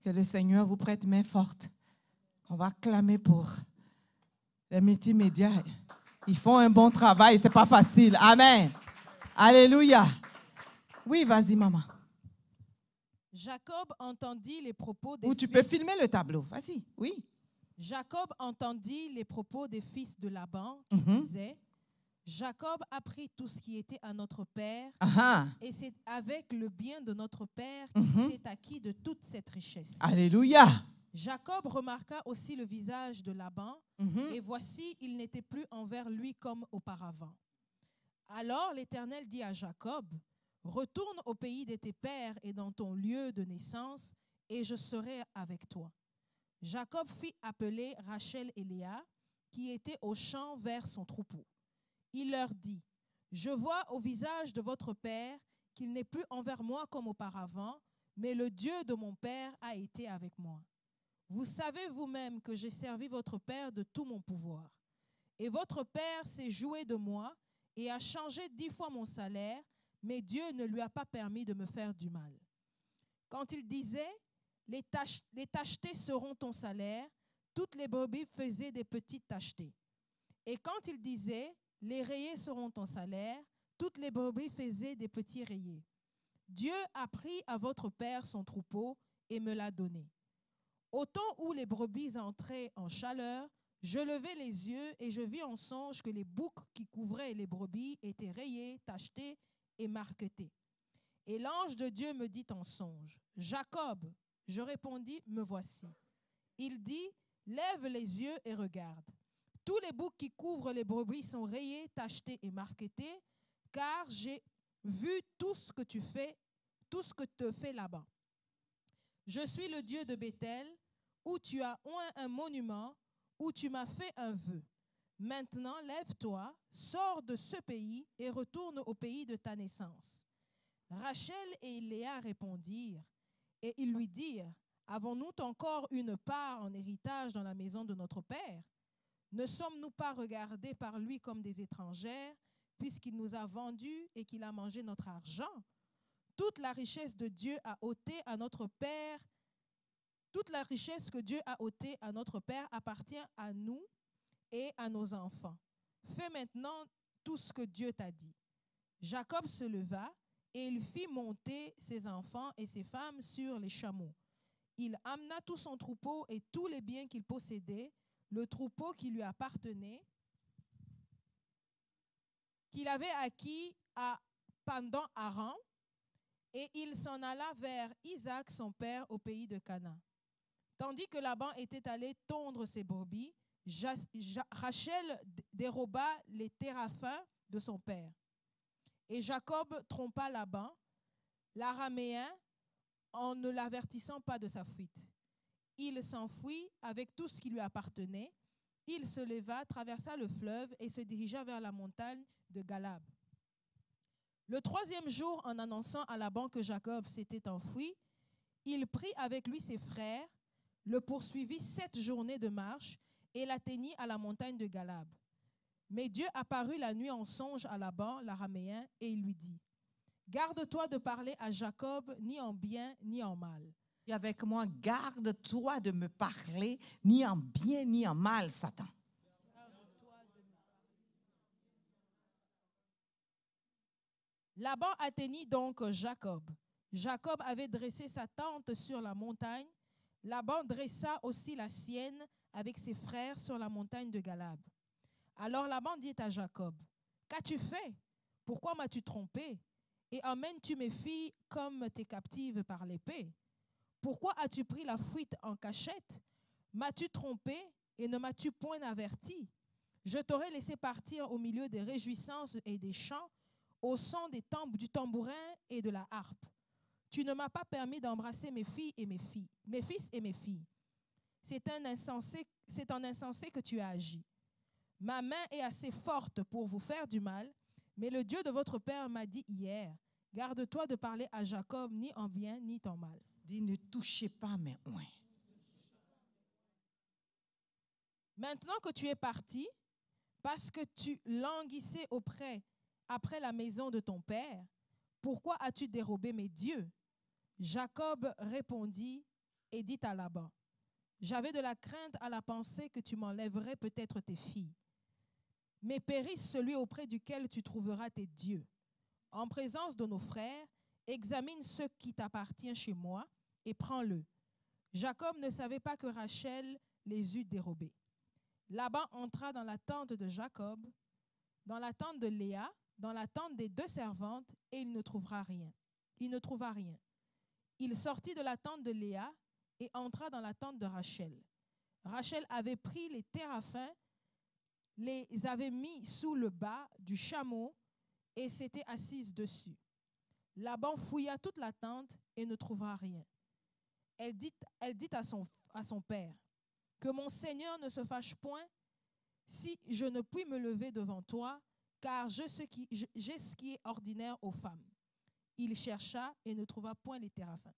Que le Seigneur vous prête main forte. On va clamer pour les multimédias. Ils font un bon travail, ce n'est pas facile. Amen. Alléluia. Oui, vas-y, maman. Jacob entendit les propos des Ou tu peux filmer le tableau. Vas-y, oui. Jacob entendit les propos des fils de Laban qui disaient: Jacob a pris tout ce qui était à notre père, et c'est avec le bien de notre père qu'il s'est acquis de toute cette richesse. Alléluia. Jacob remarqua aussi le visage de Laban, et voici, il n'était plus envers lui comme auparavant. Alors l'Éternel dit à Jacob: retourne au pays de tes pères et dans ton lieu de naissance, et je serai avec toi. Jacob fit appeler Rachel et Léa, qui étaient au champ vers son troupeau. Il leur dit: je vois au visage de votre père qu'il n'est plus envers moi comme auparavant, mais le Dieu de mon père a été avec moi. Vous savez vous-même que j'ai servi votre père de tout mon pouvoir. Et votre père s'est joué de moi et a changé 10 fois mon salaire, mais Dieu ne lui a pas permis de me faire du mal. Quand il disait: les tachetés seront ton salaire, toutes les brebis faisaient des petites tachetés. Et quand il disait: les rayés seront ton salaire, toutes les brebis faisaient des petits rayés. Dieu a pris à votre père son troupeau et me l'a donné. Au temps où les brebis entraient en chaleur, je levai les yeux et je vis en songe que les boucs qui couvraient les brebis étaient rayés, tachetés et marquetés. Et l'ange de Dieu me dit en songe: Jacob. Je répondis: me voici. Il dit: lève les yeux et regarde. Tous les boucs qui couvrent les brebis sont rayés, tachetés et marquetés, car j'ai vu tout ce que tu fais, tout ce que te fait Laban. Je suis le Dieu de Béthel, où tu as oint un monument, où tu m'as fait un vœu. Maintenant, lève-toi, sors de ce pays et retourne au pays de ta naissance. Rachel et Léa répondirent, et ils lui dirent: avons-nous encore une part en héritage dans la maison de notre père? Ne sommes-nous pas regardés par lui comme des étrangères, puisqu'il nous a vendus et qu'il a mangé notre argent? Toute la richesse de Dieu a ôté à notre père. Toute la richesse que Dieu a ôtée à notre père appartient à nous et à nos enfants. Fais maintenant tout ce que Dieu t'a dit. Jacob se leva et il fit monter ses enfants et ses femmes sur les chameaux. Il amena tout son troupeau et tous les biens qu'il possédait, le troupeau qui lui appartenait, qu'il avait acquis à Padan-Aram, et il s'en alla vers Isaac son père au pays de Canaan. Tandis que Laban était allé tondre ses brebis, Rachel déroba les téraphins de son père. Et Jacob trompa Laban, l'araméen, en ne l'avertissant pas de sa fuite. Il s'enfuit avec tout ce qui lui appartenait. Il se leva, traversa le fleuve et se dirigea vers la montagne de Galab. Le 3e jour, en annonçant à Laban que Jacob s'était enfui, il prit avec lui ses frères, le poursuivit 7 journées de marche et l'atteignit à la montagne de Galab. Mais Dieu apparut la nuit en songe à Laban, l'araméen, et il lui dit: garde-toi de parler à Jacob ni en bien ni en mal. Et avec moi, garde-toi de me parler ni en bien ni en mal, Satan. Laban atteignit donc Jacob. Jacob avait dressé sa tente sur la montagne. Laban dressa aussi la sienne avec ses frères sur la montagne de Galab. Alors Laban dit à Jacob: qu'as-tu fait? Pourquoi m'as-tu trompé? Et emmènes-tu mes filles comme tes captives par l'épée? Pourquoi as-tu pris la fuite en cachette? M'as-tu trompé et ne m'as-tu point averti? Je t'aurais laissé partir au milieu des réjouissances et des chants, au son du tambourin et de la harpe. Tu ne m'as pas permis d'embrasser mes filles et mes fils et mes filles. C'est en insensé que tu as agi. Ma main est assez forte pour vous faire du mal, mais le Dieu de votre père m'a dit hier: garde-toi de parler à Jacob ni en bien ni en mal. Dis: ne touchez pas mes oins. Maintenant que tu es parti, parce que tu languissais après la maison de ton père, pourquoi as-tu dérobé mes dieux? Jacob répondit et dit à Laban, « J'avais de la crainte à la pensée que tu m'enlèverais peut-être tes filles. Mais périsse celui auprès duquel tu trouveras tes dieux. En présence de nos frères, examine ce qui t'appartient chez moi et prends-le. » Jacob ne savait pas que Rachel les eût dérobés. Laban entra dans la tente de Jacob, dans la tente de Léa, dans la tente des 2 servantes, et il ne trouva rien. Il sortit de la tente de Léa et entra dans la tente de Rachel. Rachel avait pris les téraphins, les avait mis sous le bas du chameau et s'était assise dessus. Laban fouilla toute la tente et ne trouva rien. Elle dit à son père, « Que mon Seigneur ne se fâche point si je ne puis me lever devant toi, car j'ai ce qui est ordinaire aux femmes. » Il chercha et ne trouva point les téraphins.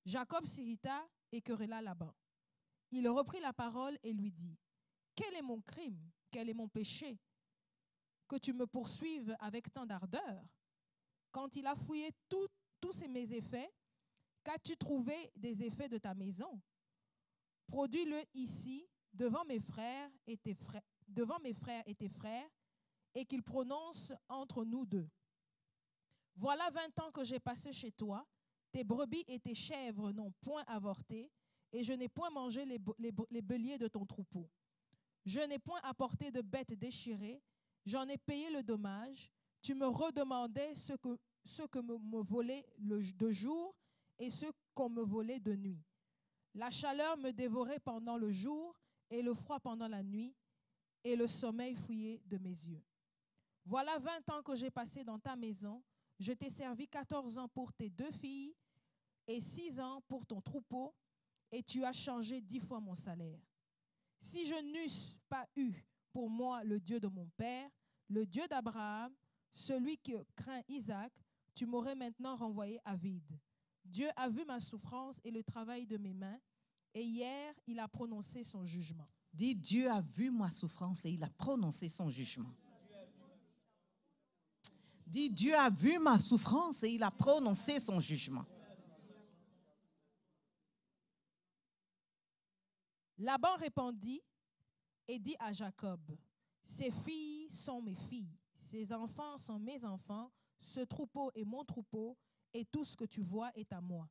Jacob s'irrita et querella Laban. Il reprit la parole et lui dit, « Quel est mon crime? Quel est mon péché? Que tu me poursuives avec tant d'ardeur? Quand il a fouillé tous mes effets, qu'as-tu trouvé des effets de ta maison? Produis-le ici devant mes frères et tes frères, et qu'ils prononcent entre nous deux. Voilà 20 ans que j'ai passé chez toi, tes brebis et tes chèvres n'ont point avorté, et je n'ai point mangé les béliers de ton troupeau. Je n'ai point apporté de bêtes déchirées, j'en ai payé le dommage. Tu me redemandais ce que me volait de jour et ce qu'on me volait de nuit. La chaleur me dévorait pendant le jour et le froid pendant la nuit, et le sommeil fuyait de mes yeux. Voilà 20 ans que j'ai passé dans ta maison. Je t'ai servi 14 ans pour tes 2 filles et 6 ans pour ton troupeau, et tu as changé 10 fois mon salaire. Si je n'eusse pas eu pour moi le Dieu de mon père, le Dieu d'Abraham, celui qui craint Isaac, tu m'aurais maintenant renvoyé à vide. Dieu a vu ma souffrance et le travail de mes mains, et hier, il a prononcé son jugement. Dis, Dieu a vu ma souffrance et il a prononcé son jugement. Dis, Dieu a vu ma souffrance et il a prononcé son jugement. Laban répondit et dit à Jacob, « Ces filles sont mes filles, ces enfants sont mes enfants, ce troupeau est mon troupeau, et tout ce que tu vois est à moi.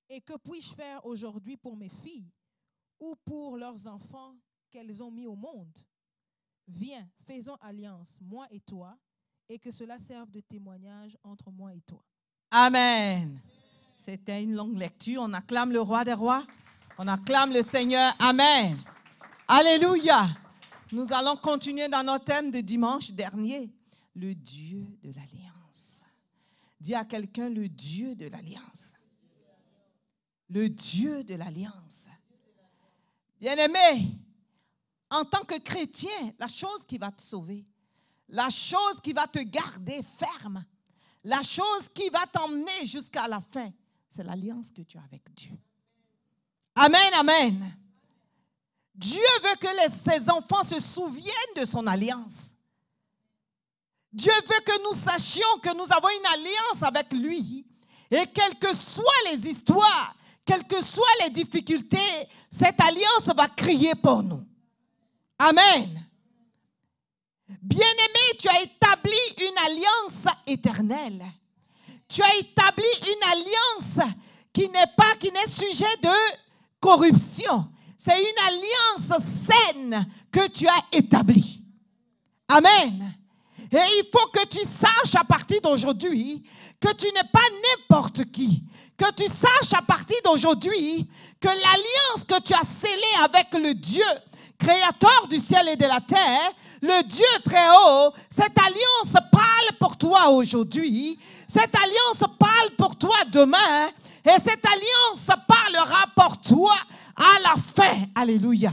Et que puis-je faire aujourd'hui pour mes filles ou pour leurs enfants qu'elles ont mis au monde? Viens, faisons alliance, moi et toi, et que cela serve de témoignage entre moi et toi. » Amen. C'était une longue lecture. On acclame le roi des rois. On acclame le Seigneur. Amen. Alléluia. Nous allons continuer dans notre thème de dimanche dernier. Le Dieu de l'Alliance. Dis à quelqu'un, le Dieu de l'Alliance. Le Dieu de l'Alliance. Bien-aimé, en tant que chrétien, la chose qui va te sauver, la chose qui va te garder ferme, la chose qui va t'emmener jusqu'à la fin, c'est l'alliance que tu as avec Dieu. Amen, amen. Dieu veut que ses enfants se souviennent de son alliance. Dieu veut que nous sachions que nous avons une alliance avec lui. Et quelles que soient les histoires, quelles que soient les difficultés, cette alliance va crier pour nous. Amen. Bien-aimé, tu as établi une alliance éternelle. Tu as établi une alliance qui n'est sujet de corruption. C'est une alliance saine que tu as établie. Amen. Et il faut que tu saches à partir d'aujourd'hui que tu n'es pas n'importe qui. Que tu saches à partir d'aujourd'hui que l'alliance que tu as scellée avec le Dieu, créateur du ciel et de la terre, le Dieu très haut, cette alliance parle pour toi aujourd'hui. Cette alliance parle pour toi demain. Et cette alliance parlera pour toi à la fin. Alléluia.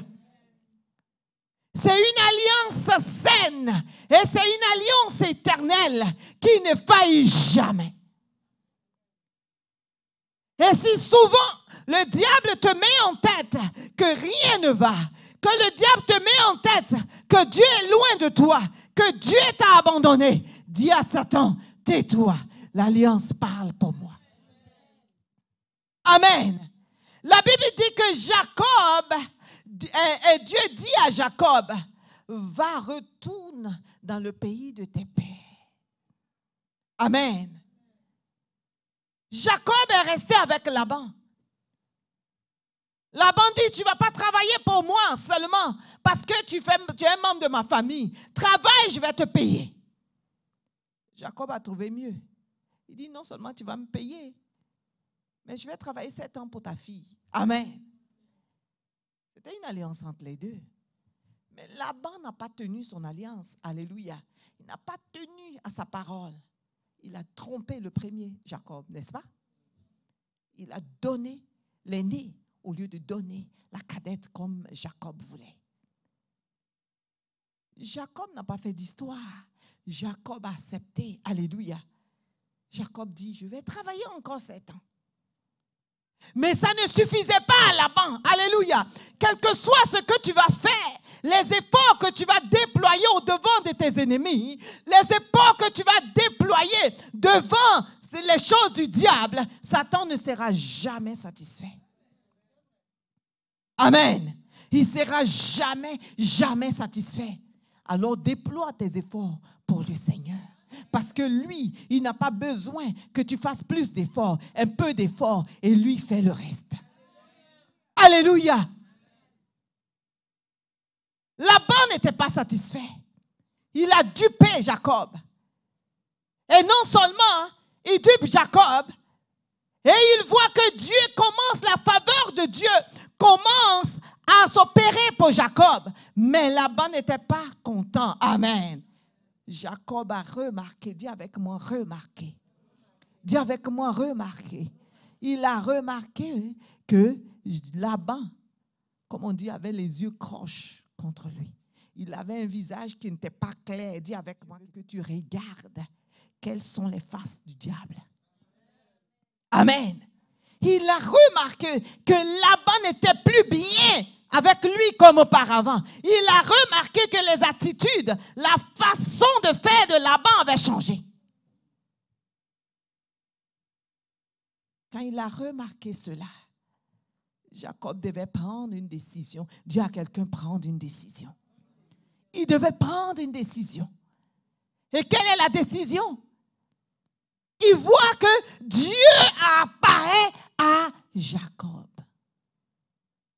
C'est une alliance saine et c'est une alliance éternelle qui ne faillit jamais. Et si souvent le diable te met en tête que rien ne va, que le diable te met en tête que Dieu est loin de toi, que Dieu t'a abandonné, dis à Satan, tais-toi, l'alliance parle pour moi. Amen. La Bible dit que Dieu dit à Jacob, va, retourne dans le pays de tes pères. Amen. Jacob est resté avec Laban. Laban dit, tu ne vas pas travailler pour moi seulement parce que tu es un membre de ma famille. Travaille, je vais te payer. Jacob a trouvé mieux. Il dit, non seulement tu vas me payer, mais je vais travailler 7 ans pour ta fille. Amen. C'était une alliance entre les deux. Mais Laban n'a pas tenu son alliance. Alléluia. Il n'a pas tenu à sa parole. Il a trompé le premier Jacob, n'est-ce pas? Il a donné l'aîné au lieu de donner la cadette comme Jacob voulait. Jacob n'a pas fait d'histoire. Jacob a accepté. Alléluia. Jacob dit, je vais travailler encore 7 ans. Mais ça ne suffisait pas à Laban. Alléluia. Quel que soit ce que tu vas faire, les efforts que tu vas déployer au-devant de tes ennemis, les efforts que tu vas déployer devant les choses du diable, Satan ne sera jamais satisfait. Amen. Il ne sera jamais satisfait. Alors déploie tes efforts pour le Seigneur. Parce que lui, il n'a pas besoin que tu fasses plus d'efforts, un peu d'efforts, et lui fait le reste. Alléluia. Laban n'était pas satisfait. Il a dupé Jacob. Et non seulement, il dupe Jacob, et il voit que Dieu commence, la faveur de Dieu commence à s'opérer pour Jacob. Mais Laban n'était pas content. Amen. Jacob a remarqué, dis avec moi, remarqué. Dis avec moi, remarqué. Il a remarqué que Laban, comme on dit, avait les yeux croches contre lui. Il avait un visage qui n'était pas clair. Dis avec moi que tu regardes quelles sont les faces du diable. Amen. Il a remarqué que Laban n'était plus bien avec lui comme auparavant. Il a remarqué que les attitudes, la façon de faire de Laban avait changé. Quand il a remarqué cela, Jacob devait prendre une décision. Dis à quelqu'un, prendre une décision. Il devait prendre une décision. Et quelle est la décision? Il voit que Dieu apparaît à Jacob.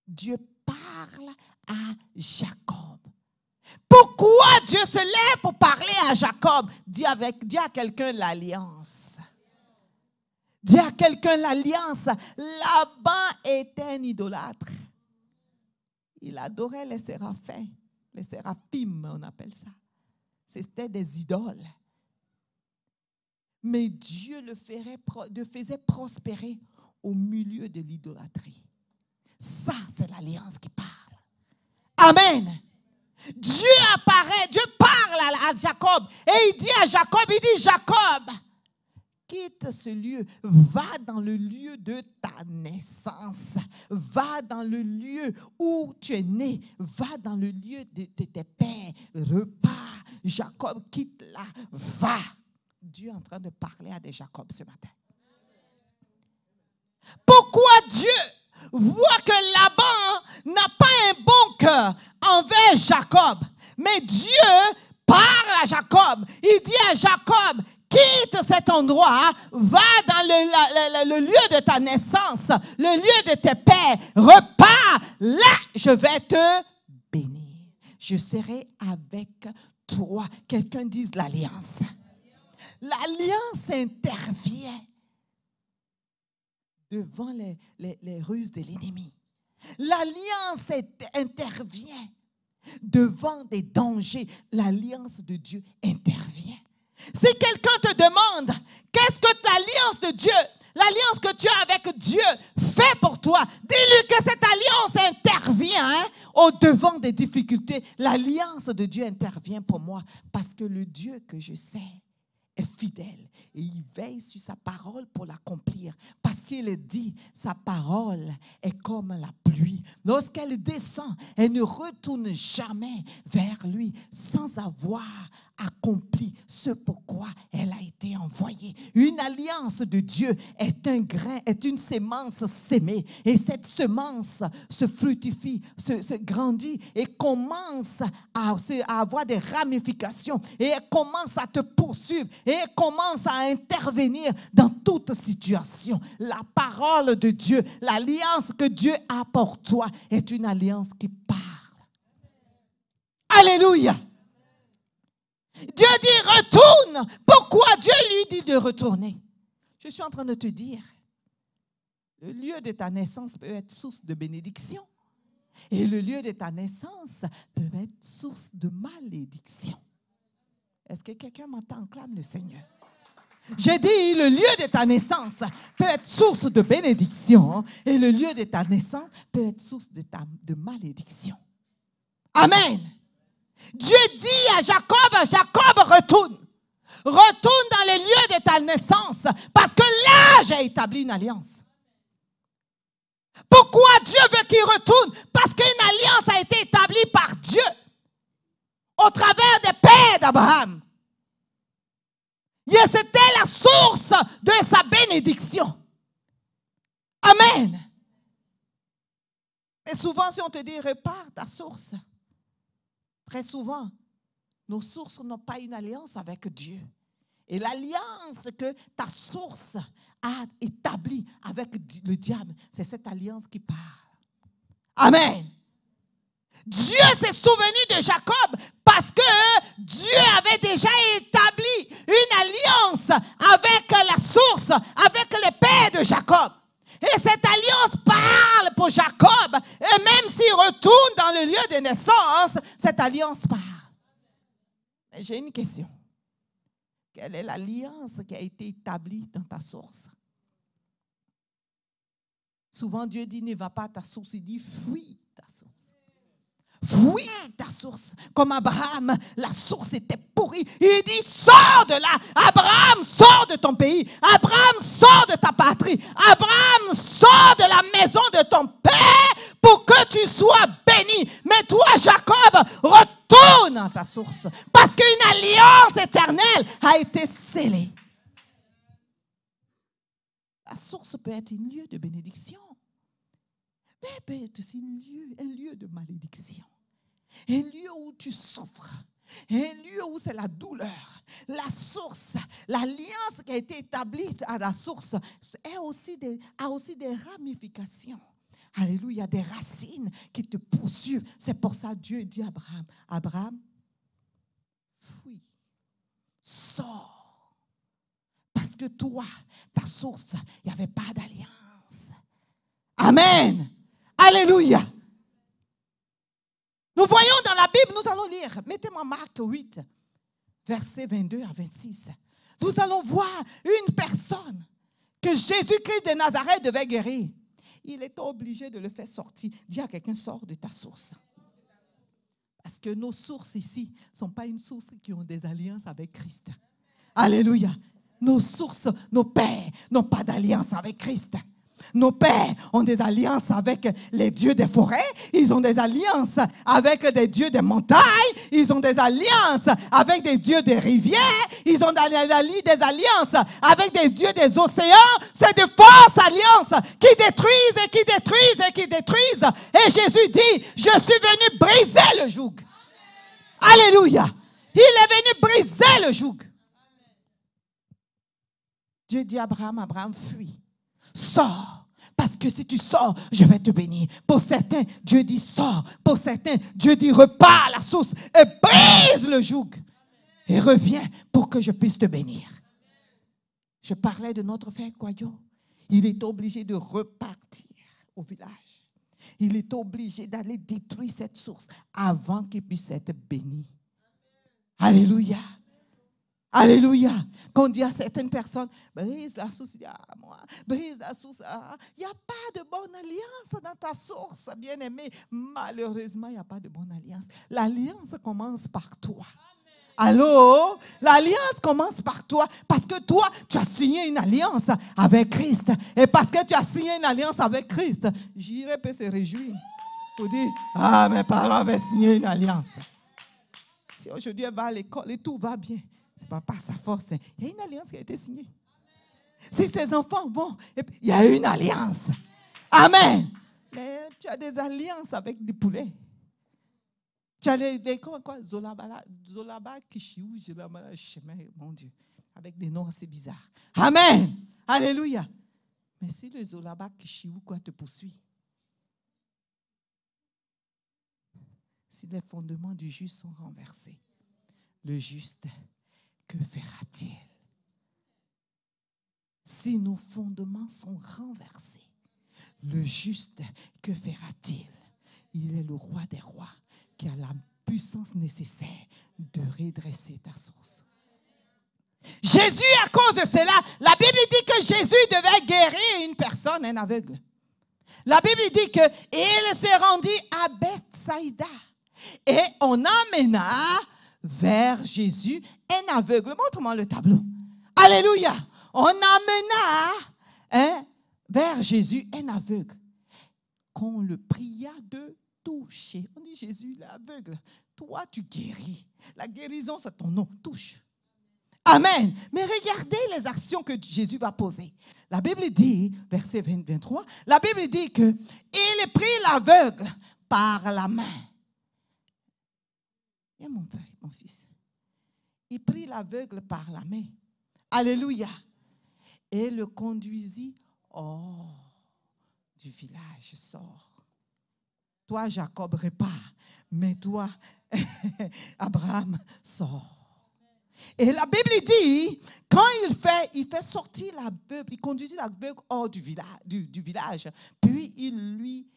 Dieu parle à Jacob. Pourquoi Dieu se lève pour parler à Jacob? Dis à quelqu'un l'alliance. Dis à quelqu'un l'alliance. Laban était un idolâtre. Il adorait les séraphins. Les séraphim, on appelle ça. C'était des idoles. Mais Dieu le faisait prospérer au milieu de l'idolâtrie. Ça, c'est l'alliance qui parle. Amen. Dieu apparaît, Dieu parle à Jacob. Et il dit à Jacob, Jacob, quitte ce lieu, va dans le lieu de ta naissance, va dans le lieu où tu es né, va dans le lieu de tes pères, repars. Jacob, quitte là, va. Dieu est en train de parler à des Jacob ce matin. Pourquoi Dieu voit que Laban n'a pas un bon cœur envers Jacob, mais Dieu parle à Jacob. Il dit à Jacob, quitte cet endroit, va dans le lieu de ta naissance, le lieu de tes pères, repars, là je vais te bénir. Je serai avec toi. Quelqu'un dise l'alliance. L'alliance intervient devant les ruses de l'ennemi. L'alliance intervient devant des dangers. L'alliance de Dieu intervient. Si quelqu'un te demande, qu'est-ce que l'alliance de Dieu, l'alliance que tu as avec Dieu fait pour toi, dis-lui que cette alliance intervient au-devant des difficultés. L'alliance de Dieu intervient pour moi parce que le Dieu que je sais est fidèle et il veille sur sa parole pour l'accomplir. Parce qu'il est dit, sa parole est comme la pluie. Lorsqu'elle descend, elle ne retourne jamais vers lui sans avoir accompli ce pourquoi elle a été envoyée. Une alliance de Dieu est un grain, est une sémence sémée. Et cette semence se fructifie, se grandit et commence à avoir des ramifications. Et elle commence à te poursuivre. Et elle commence à intervenir dans toute situation. La parole de Dieu, l'alliance que Dieu a pour toi est une alliance qui parle. Alléluia. Dieu dit retourne. Pourquoi Dieu lui dit de retourner? Je suis en train de te dire, le lieu de ta naissance peut être source de bénédiction. Et le lieu de ta naissance peut être source de malédiction. Est-ce que quelqu'un m'entend? Clame le Seigneur. J'ai dit, le lieu de ta naissance peut être source de bénédiction et le lieu de ta naissance peut être source de malédiction. Amen. Dieu dit à Jacob, Jacob retourne. Retourne dans les lieux de ta naissance parce que là, j'ai établi une alliance. Pourquoi Dieu veut qu'il retourne? Parce qu'une alliance a été établie par Dieu au travers des pères d'Abraham. Et c'était la source de sa bénédiction. Amen. Et souvent, si on te dit, répare ta source, très souvent, nos sources n'ont pas une alliance avec Dieu. Et l'alliance que ta source a établie avec le diable, c'est cette alliance qui parle. Amen. Dieu s'est souvenu de Jacob parce que Dieu avait déjà établi une alliance avec la source, avec les pères de Jacob. Et cette alliance parle pour Jacob. Et même s'il retourne dans le lieu de naissance, cette alliance parle. Mais j'ai une question. Quelle est l'alliance qui a été établie dans ta source? Souvent Dieu dit, ne va pas à ta source. Il dit, fuis ta source. Fuis ta source. Comme Abraham, la source était pourrie. Il dit, sors de là. Abraham, sors de ton pays. Abraham, sors de ta patrie. Abraham, sors de la maison de ton père pour que tu sois béni. Mais toi, Jacob, retourne à ta source. Parce qu'une alliance éternelle a été scellée. La source peut être un lieu de bénédiction. Mais elle peut être aussi un lieu de malédiction. Un lieu où tu souffres. Un lieu où c'est la douleur. La source, l'alliance qui a été établie à la source a aussi des ramifications. Alléluia, des racines qui te poursuivent. C'est pour ça que Dieu dit à Abraham, Abraham, fuis, sors. Parce que toi, ta source, il n'y avait pas d'alliance. Amen. Alléluia. Nous voyons dans la Bible, nous allons lire, mettez-moi Marc 8, versets 22 à 26. Nous allons voir une personne que Jésus-Christ de Nazareth devait guérir. Il est obligé de le faire sortir. Dis à quelqu'un, sors de ta source. Parce que nos sources ici ne sont pas une source qui ont des alliances avec Christ. Alléluia. Nos sources, nos pères n'ont pas d'alliance avec Christ. Nos pères ont des alliances avec les dieux des forêts. Ils ont des alliances avec des dieux des montagnes. Ils ont des alliances avec des dieux des rivières. Ils ont des alliances avec des dieux des océans. C'est de fausses alliances qui détruisent et qui détruisent et qui détruisent. Et Jésus dit, je suis venu briser le joug. Alléluia. Il est venu briser le joug. Dieu dit à Abraham, Abraham, fuis. Sors, parce que si tu sors, je vais te bénir. Pour certains, Dieu dit sors. Pour certains, Dieu dit repars à la source et brise le joug. Et reviens pour que je puisse te bénir. Je parlais de notre frère Kwayo. Il est obligé de repartir au village. Il est obligé d'aller détruire cette source avant qu'il puisse être béni. Alléluia. Alléluia. Quand on dit à certaines personnes, brise la source, moi, brise la source. Il n'y a pas de bonne alliance dans ta source, bien-aimé. Malheureusement, il n'y a pas de bonne alliance. L'alliance commence par toi. Allô? L'alliance commence par toi. Parce que toi, tu as signé une alliance avec Christ. Et parce que tu as signé une alliance avec Christ, Jiré peut se réjouir. Pour dire, ah, mes parents avaient signé une alliance. Si aujourd'hui elle va à l'école et tout va bien, ce n'est pas par sa force. Il y a une alliance qui a été signée. Si ses enfants vont, il y a une alliance. Amen. Mais tu as des alliances avec des poulets. Tu as des quoi, Zolaba, Kishiou, Zolaba, Chemin, mon Dieu, avec des noms assez bizarres. Amen. Alléluia. Mais si le Zolaba, Kishiou, quoi, te poursuit, si les fondements du juste sont renversés, le juste, que fera-t-il? Si nos fondements sont renversés, le juste, que fera-t-il? Il est le roi des rois qui a la puissance nécessaire de redresser ta source. Jésus, à cause de cela, la Bible dit que Jésus devait guérir une personne, un aveugle. La Bible dit qu'il s'est rendu à Bethsaïda et on amena vers Jésus un aveugle. Montre-moi le tableau. Alléluia. On amena vers Jésus un aveugle qu'on le pria de toucher. On dit, Jésus, l'aveugle, toi tu guéris. La guérison, c'est ton nom. Touche. Amen. Mais regardez les actions que Jésus va poser. La Bible dit, verset 23, la Bible dit qu'il prit l'aveugle par la main. Viens mon père, mon fils. Il prit l'aveugle par la main. Alléluia. Et le conduisit hors du village. Sors. Toi, Jacob, répare. Mais toi, Abraham, sort. Et la Bible dit, quand il fait sortir l'aveugle, il conduisit l'aveugle hors du village. Puis il lui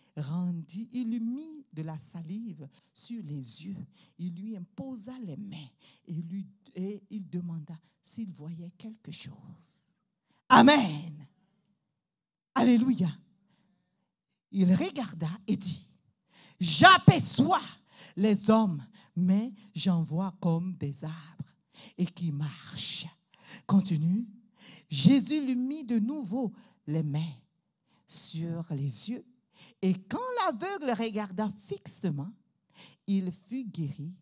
mit de la salive sur les yeux. Il lui imposa les mains et il demanda s'il voyait quelque chose. Amen. Alléluia. Il regarda et dit, j'aperçois les hommes, mais j'en vois comme des arbres et qui marchent. Continue. Jésus lui mit de nouveau les mains sur les yeux et quand l'aveugle regarda fixement, il fut guéri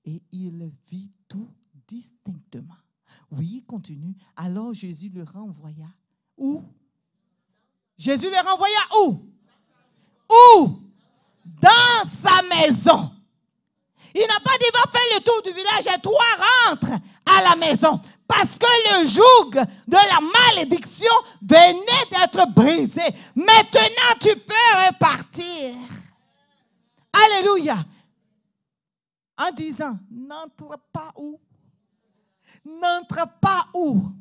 et il vit tout distinctement. Oui, continue. Alors Jésus le renvoya. Où? Jésus le renvoya où? Où? Dans sa maison. Il n'a pas dit va faire le tour du village et toi rentre à la maison. Parce que le joug de la malédiction venait d'être brisé. Maintenant tu peux repartir. Alléluia. En disant, n'entre pas où? N'entre pas où?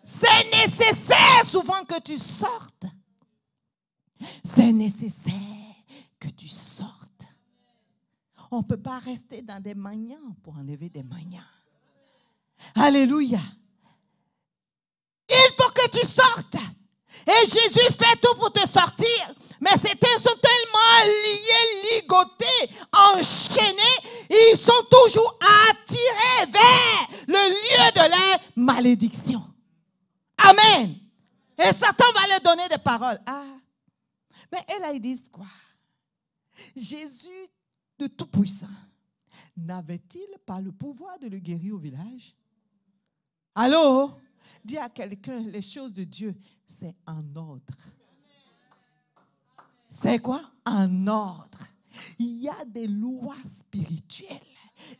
C'est nécessaire souvent que tu sortes. C'est nécessaire que tu sortes. On ne peut pas rester dans des maniants pour enlever des maniants. Alléluia. Il faut que tu sortes. Et Jésus fait tout pour te sortir. Mais c'était tellement liés, ligotés, enchaînés. Ils sont toujours attirés vers le lieu de leur malédiction. Amen. Et Satan va leur donner des paroles. Ah. Mais elles, ils disent quoi? Jésus de Tout-Puissant, n'avait-il pas le pouvoir de le guérir au village? Allô? Dis à quelqu'un, les choses de Dieu, c'est en ordre. C'est quoi? En ordre. Il y a des lois spirituelles.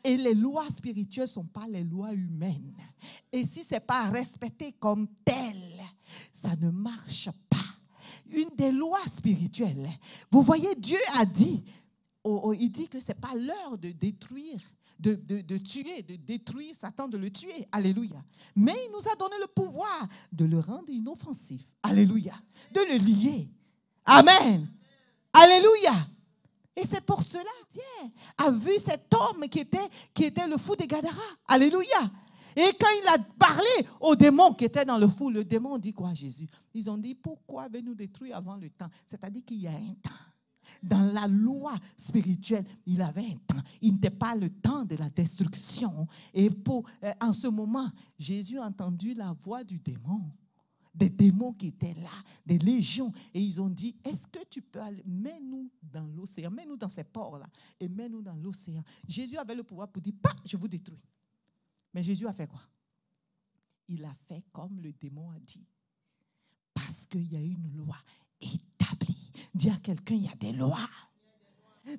Et les lois spirituelles ne sont pas les lois humaines. Et si ce n'est pas respecté comme tel, ça ne marche pas. Une des lois spirituelles. Vous voyez, Dieu a dit, il dit que ce n'est pas l'heure de détruire, de tuer, de détruire Satan, de le tuer. Alléluia. Mais il nous a donné le pouvoir de le rendre inoffensif. Alléluia. De le lier. Amen. Alléluia. Et c'est pour cela, Dieu a vu cet homme qui était le fou de Gadara. Alléluia. Et quand il a parlé aux démons qui étaient dans le fou, le démon dit quoi à Jésus? Ils ont dit, pourquoi avez-vous détruit avant le temps? C'est-à-dire qu'il y a un temps. Dans la loi spirituelle, il avait un temps. Il n'était pas le temps de la destruction. Et en ce moment, Jésus a entendu la voix du démon. Des démons qui étaient là, des légions. Et ils ont dit, est-ce que tu peux aller, mets-nous dans l'océan, mets-nous dans ces ports-là, et mets-nous dans l'océan. Jésus avait le pouvoir pour dire, pas, je vous détruis. Mais Jésus a fait quoi? Il a fait comme le démon a dit. Parce qu'il y a une loi établie. Dis à quelqu'un, il y a des lois.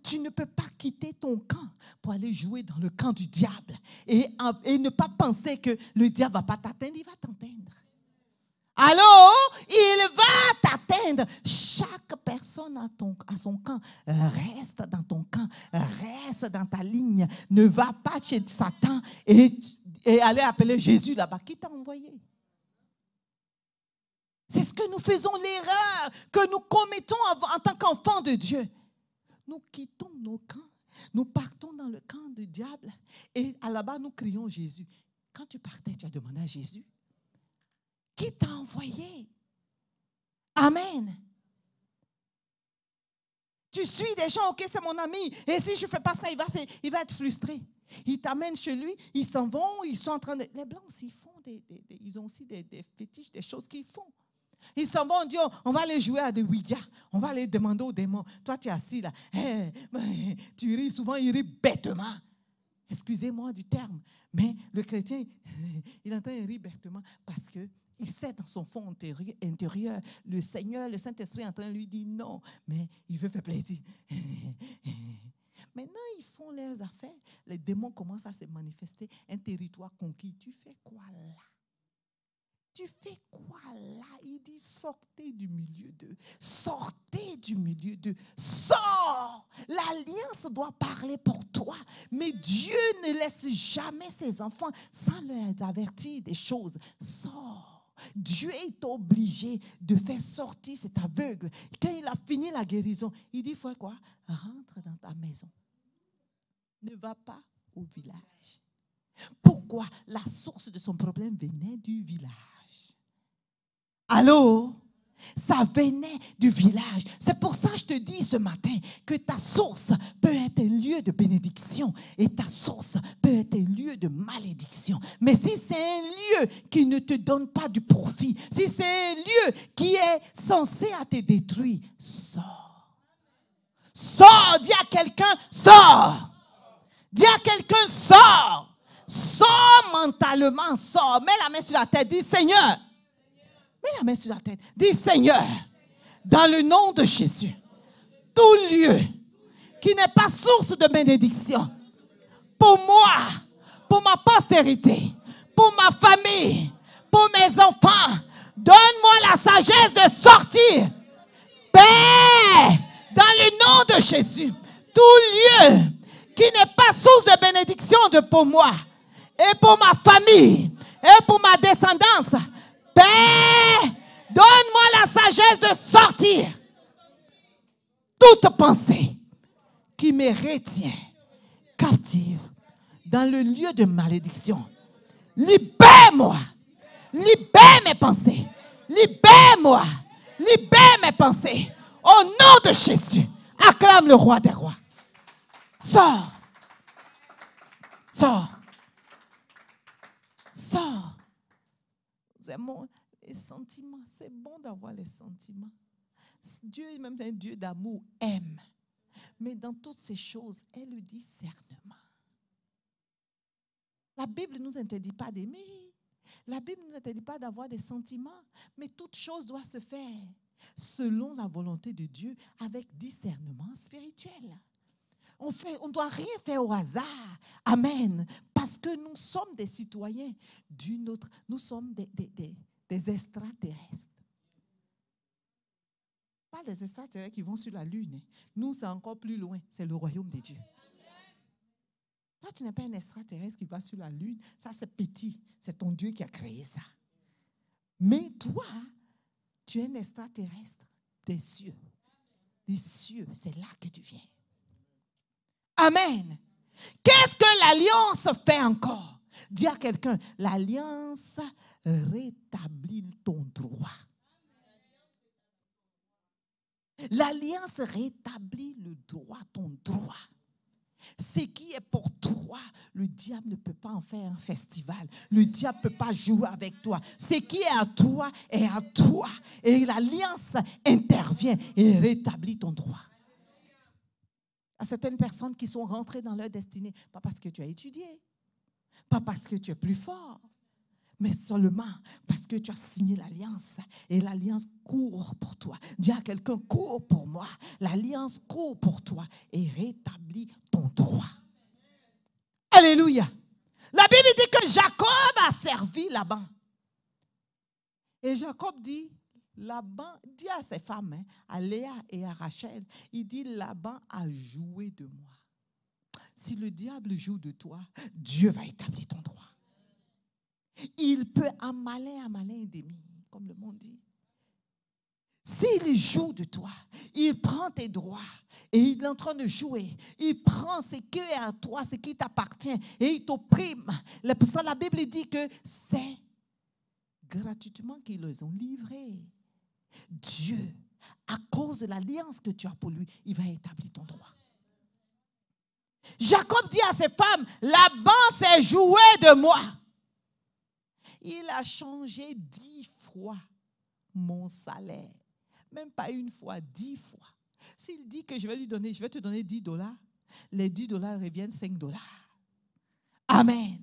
Tu ne peux pas quitter ton camp pour aller jouer dans le camp du diable. Et ne pas penser que le diable ne va pas t'atteindre, il va t'atteindre. Allô? Il va t'atteindre. Chaque personne à son camp. Reste dans ton camp. Reste dans ta ligne. Ne va pas chez Satan et aller appeler Jésus là-bas. Qui t'a envoyé? C'est ce que nous faisons, l'erreur que nous commettons en tant qu'enfants de Dieu. Nous quittons nos camps. Nous partons dans le camp du diable. Et là-bas, nous crions Jésus. Quand tu partais, tu as demandé à Jésus. Qui t'a envoyé? Amen. Tu suis des gens, ok, c'est mon ami. Et si je ne fais pas ça, il va être frustré. Il t'amène chez lui, ils s'en vont, ils sont en train de... Les Blancs, ils font ils ont aussi des fétiches, des choses qu'ils font. Ils s'en vont, on dit, on va aller jouer à des Ouija. On va aller demander aux démons. Toi, tu es assis là. Tu ris, souvent, il rit bêtement. Excusez-moi du terme. Mais le chrétien, il entend un rire bêtement parce que il sait dans son fond intérieur, le Seigneur, le Saint-Esprit est en train de lui dire non, mais il veut faire plaisir. Maintenant, ils font leurs affaires. Les démons commencent à se manifester. Un territoire conquis. Tu fais quoi là? Tu fais quoi là? Il dit sortez du milieu d'eux. Sortez du milieu d'eux. Sors! L'alliance doit parler pour toi. Mais Dieu ne laisse jamais ses enfants sans leur avertir des choses. Sors! Dieu est obligé de faire sortir cet aveugle. Quand il a fini la guérison, il dit, faut quoi? Rentre dans ta maison. Ne va pas au village. Pourquoi? La source de son problème venait du village. Allô? Ça venait du village. C'est pour ça que je te dis ce matin que ta source peut être un lieu de bénédiction et ta source peut être un lieu de malédiction. Mais si c'est un lieu qui ne te donne pas du profit, si c'est un lieu qui est censé à te détruire, sors. Sors, dis à quelqu'un, sors. Dis à quelqu'un, sors. Sors mentalement, sors. Mets la main sur la tête, dis Seigneur. Mets la main sur la tête. Dis Seigneur, dans le nom de Jésus, tout lieu qui n'est pas source de bénédiction, pour moi, pour ma postérité, pour ma famille, pour mes enfants, donne-moi la sagesse de sortir. Père, dans le nom de Jésus, tout lieu qui n'est pas source de bénédiction pour moi, et pour ma famille, et pour ma descendance, Père, donne-moi la sagesse de sortir toute pensée qui me retient captive dans le lieu de malédiction. Libère-moi. Libère mes pensées. Libère-moi. Libère mes pensées. Au nom de Jésus, acclame le roi des rois. Sors. Sors. Sors. Les sentiments, c'est bon d'avoir les sentiments. Dieu, même un Dieu d'amour, aime. Mais dans toutes ces choses, elle le discernement. La Bible ne nous interdit pas d'aimer. La Bible ne nous interdit pas d'avoir des sentiments. Mais toute chose doit se faire selon la volonté de Dieu avec discernement spirituel. On ne doit rien faire au hasard. Amen. Parce que nous sommes des citoyens d'une autre. Nous sommes des extraterrestres. Pas des extraterrestres qui vont sur la lune. Nous, c'est encore plus loin. C'est le royaume de Dieu. Toi, tu n'es pas un extraterrestre qui va sur la lune. Ça, c'est petit. C'est ton Dieu qui a créé ça. Mais toi, tu es un extraterrestre des cieux. Des cieux, c'est là que tu viens. Amen. Qu'est-ce que l'alliance fait encore? Dis à quelqu'un, l'alliance rétablit ton droit. L'alliance rétablit le droit, ton droit. Ce qui est pour toi, le diable ne peut pas en faire un festival. Le diable ne peut pas jouer avec toi. Ce qui est à toi est à toi. Et l'alliance intervient et rétablit ton droit. À certaines personnes qui sont rentrées dans leur destinée, pas parce que tu as étudié, pas parce que tu es plus fort, mais seulement parce que tu as signé l'alliance. Et l'alliance court pour toi. Dis à quelqu'un, court pour moi. L'alliance court pour toi et rétablit ton droit. Alléluia. La Bible dit que Jacob a servi Laban. Et Jacob dit, Laban dit à ses femmes, à Léa et à Rachel, il dit, Laban a joué de moi. Si le diable joue de toi, Dieu va établir ton droit. Il peut un malin demi, comme le monde dit. S'il joue de toi, il prend tes droits et il est en train de jouer. Il prend ce qui est à toi, ce qui t'appartient et il t'opprime. La Bible dit que c'est gratuitement qu'ils les ont livrés. Dieu, à cause de l'alliance que tu as pour lui, il va établir ton droit. Jacob dit à ses femmes, Laban s'est joué de moi. Il a changé 10 fois mon salaire. Même pas une fois, 10 fois. S'il dit que je vais te donner $10, les $10 reviennent $5. Amen.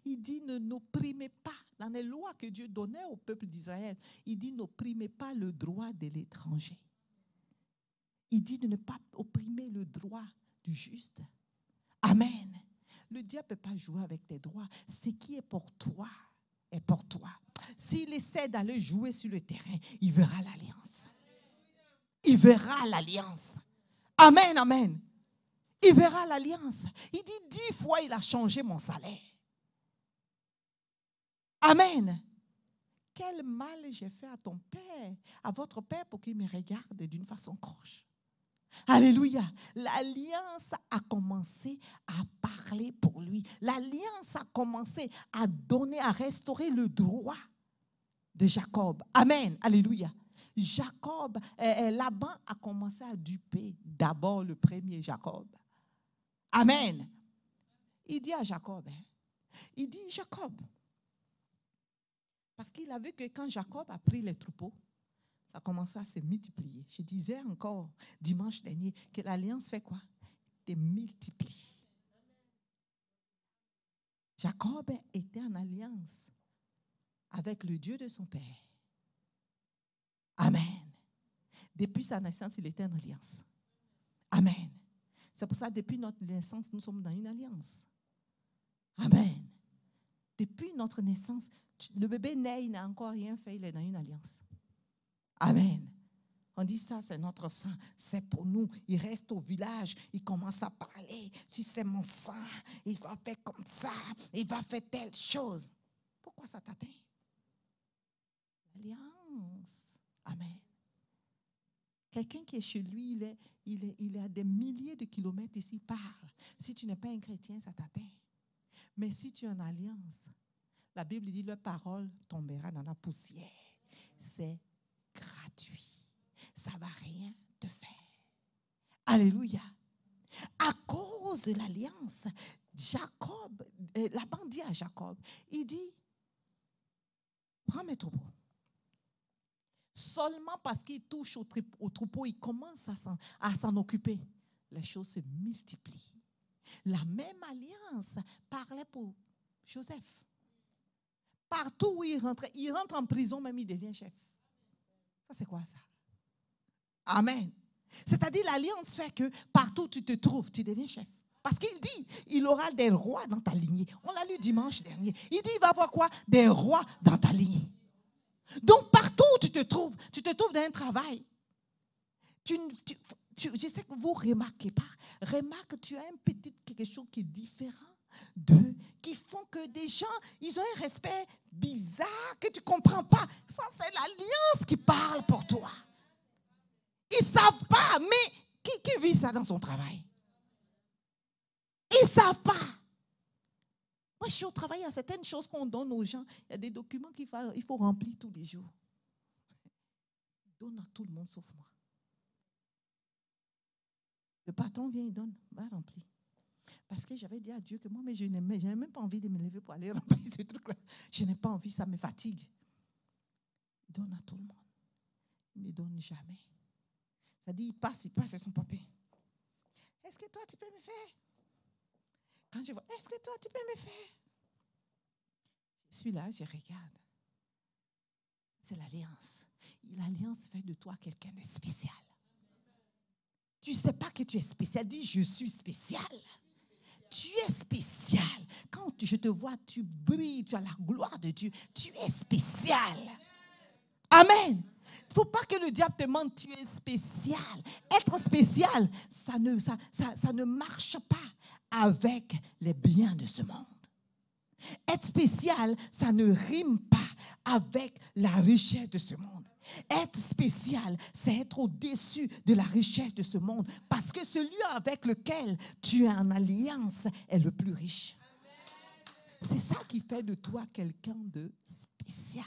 Il dit, n'opprimez pas. Dans les lois que Dieu donnait au peuple d'Israël, il dit, n'opprimez pas le droit de l'étranger. Il dit de ne pas opprimer le droit du juste. Amen. Le diable ne peut pas jouer avec tes droits. Ce qui est pour toi est pour toi. S'il essaie d'aller jouer sur le terrain, il verra l'alliance. Il verra l'alliance. Amen, amen. Il verra l'alliance. Il dit 10 fois, il a changé mon salaire. Amen. Quel mal j'ai fait à ton père, à votre père, pour qu'il me regarde d'une façon croche. Alléluia. L'alliance a commencé à parler pour lui. L'alliance a commencé à donner, à restaurer le droit de Jacob. Amen. Alléluia. Laban a commencé à duper d'abord le premier Jacob. Amen. Il dit à Jacob, il dit Jacob, parce qu'il a vu que quand Jacob a pris les troupeaux, ça a commencé à se multiplier. Je disais encore dimanche dernier que l'alliance fait quoi? Te multiplie. Jacob était en alliance avec le Dieu de son père. Amen. Depuis sa naissance, il était en alliance. Amen. C'est pour ça que depuis notre naissance, nous sommes dans une alliance. Amen. Depuis notre naissance, le bébé naît, il n'a encore rien fait, il est dans une alliance. Amen. On dit ça, c'est notre sang, c'est pour nous. Il reste au village, il commence à parler. Si c'est mon sang, il va faire comme ça, il va faire telle chose. Pourquoi ça t'atteint? L'alliance. Amen. Quelqu'un qui est chez lui, il est à des milliers de kilomètres ici, parle. Si tu n'es pas un chrétien, ça t'atteint. Mais si tu es en alliance, la Bible dit, leur parole tombera dans la poussière. C'est gratuit. Ça ne va rien te faire. Alléluia. À cause de l'alliance, Laban dit à Jacob, il dit, prends mes troupeaux. Seulement parce qu'il touche au troupeau, il commence à s'en occuper. Les choses se multiplient. La même alliance parlait pour Joseph. Partout où il rentre en prison, même il devient chef. Ça, c'est quoi ça? Amen. C'est-à-dire l'alliance fait que partout où tu te trouves, tu deviens chef. Parce qu'il dit, il aura des rois dans ta lignée. On l'a lu dimanche dernier. Il dit, il va avoir quoi? Des rois dans ta lignée. Donc partout où tu te trouves dans un travail. Je sais que vous ne remarquez pas. Remarque, tu as un petit quelque chose qui est différent d'eux, qui font que des gens, ils ont un respect bizarre que tu ne comprends pas. Ça, c'est l'alliance qui parle pour toi. Ils ne savent pas, mais qui vit ça dans son travail? Ils ne savent pas. Moi, je suis au travail, il y a certaines choses qu'on donne aux gens. Il y a des documents qu'il faut remplir tous les jours. Donne à tout le monde sauf moi. Le patron vient, il donne, va remplir. Parce que j'avais dit à Dieu que moi, mais je n'ai même pas envie de me lever pour aller remplir ce truc-là. Je n'ai pas envie, ça me fatigue. Il donne à tout le monde. Il ne me donne jamais. Ça dit, il passe et son papier. Est-ce que toi, tu peux me faire? Quand je vois, est-ce que toi, tu peux me faire? Je suis là, je regarde. C'est l'alliance. L'alliance fait de toi quelqu'un de spécial. Tu ne sais pas que tu es spécial. Dis, je suis spécial. Tu es spécial. Quand je te vois, tu brilles, tu as la gloire de Dieu. Tu es spécial. Amen. Il ne faut pas que le diable te mente, tu es spécial. Être spécial, ça ne marche pas avec les biens de ce monde. Être spécial, ça ne rime pas avec la richesse de ce monde. Être spécial, c'est être au-dessus de la richesse de ce monde. Parce que celui avec lequel tu es en alliance est le plus riche. C'est ça qui fait de toi quelqu'un de spécial.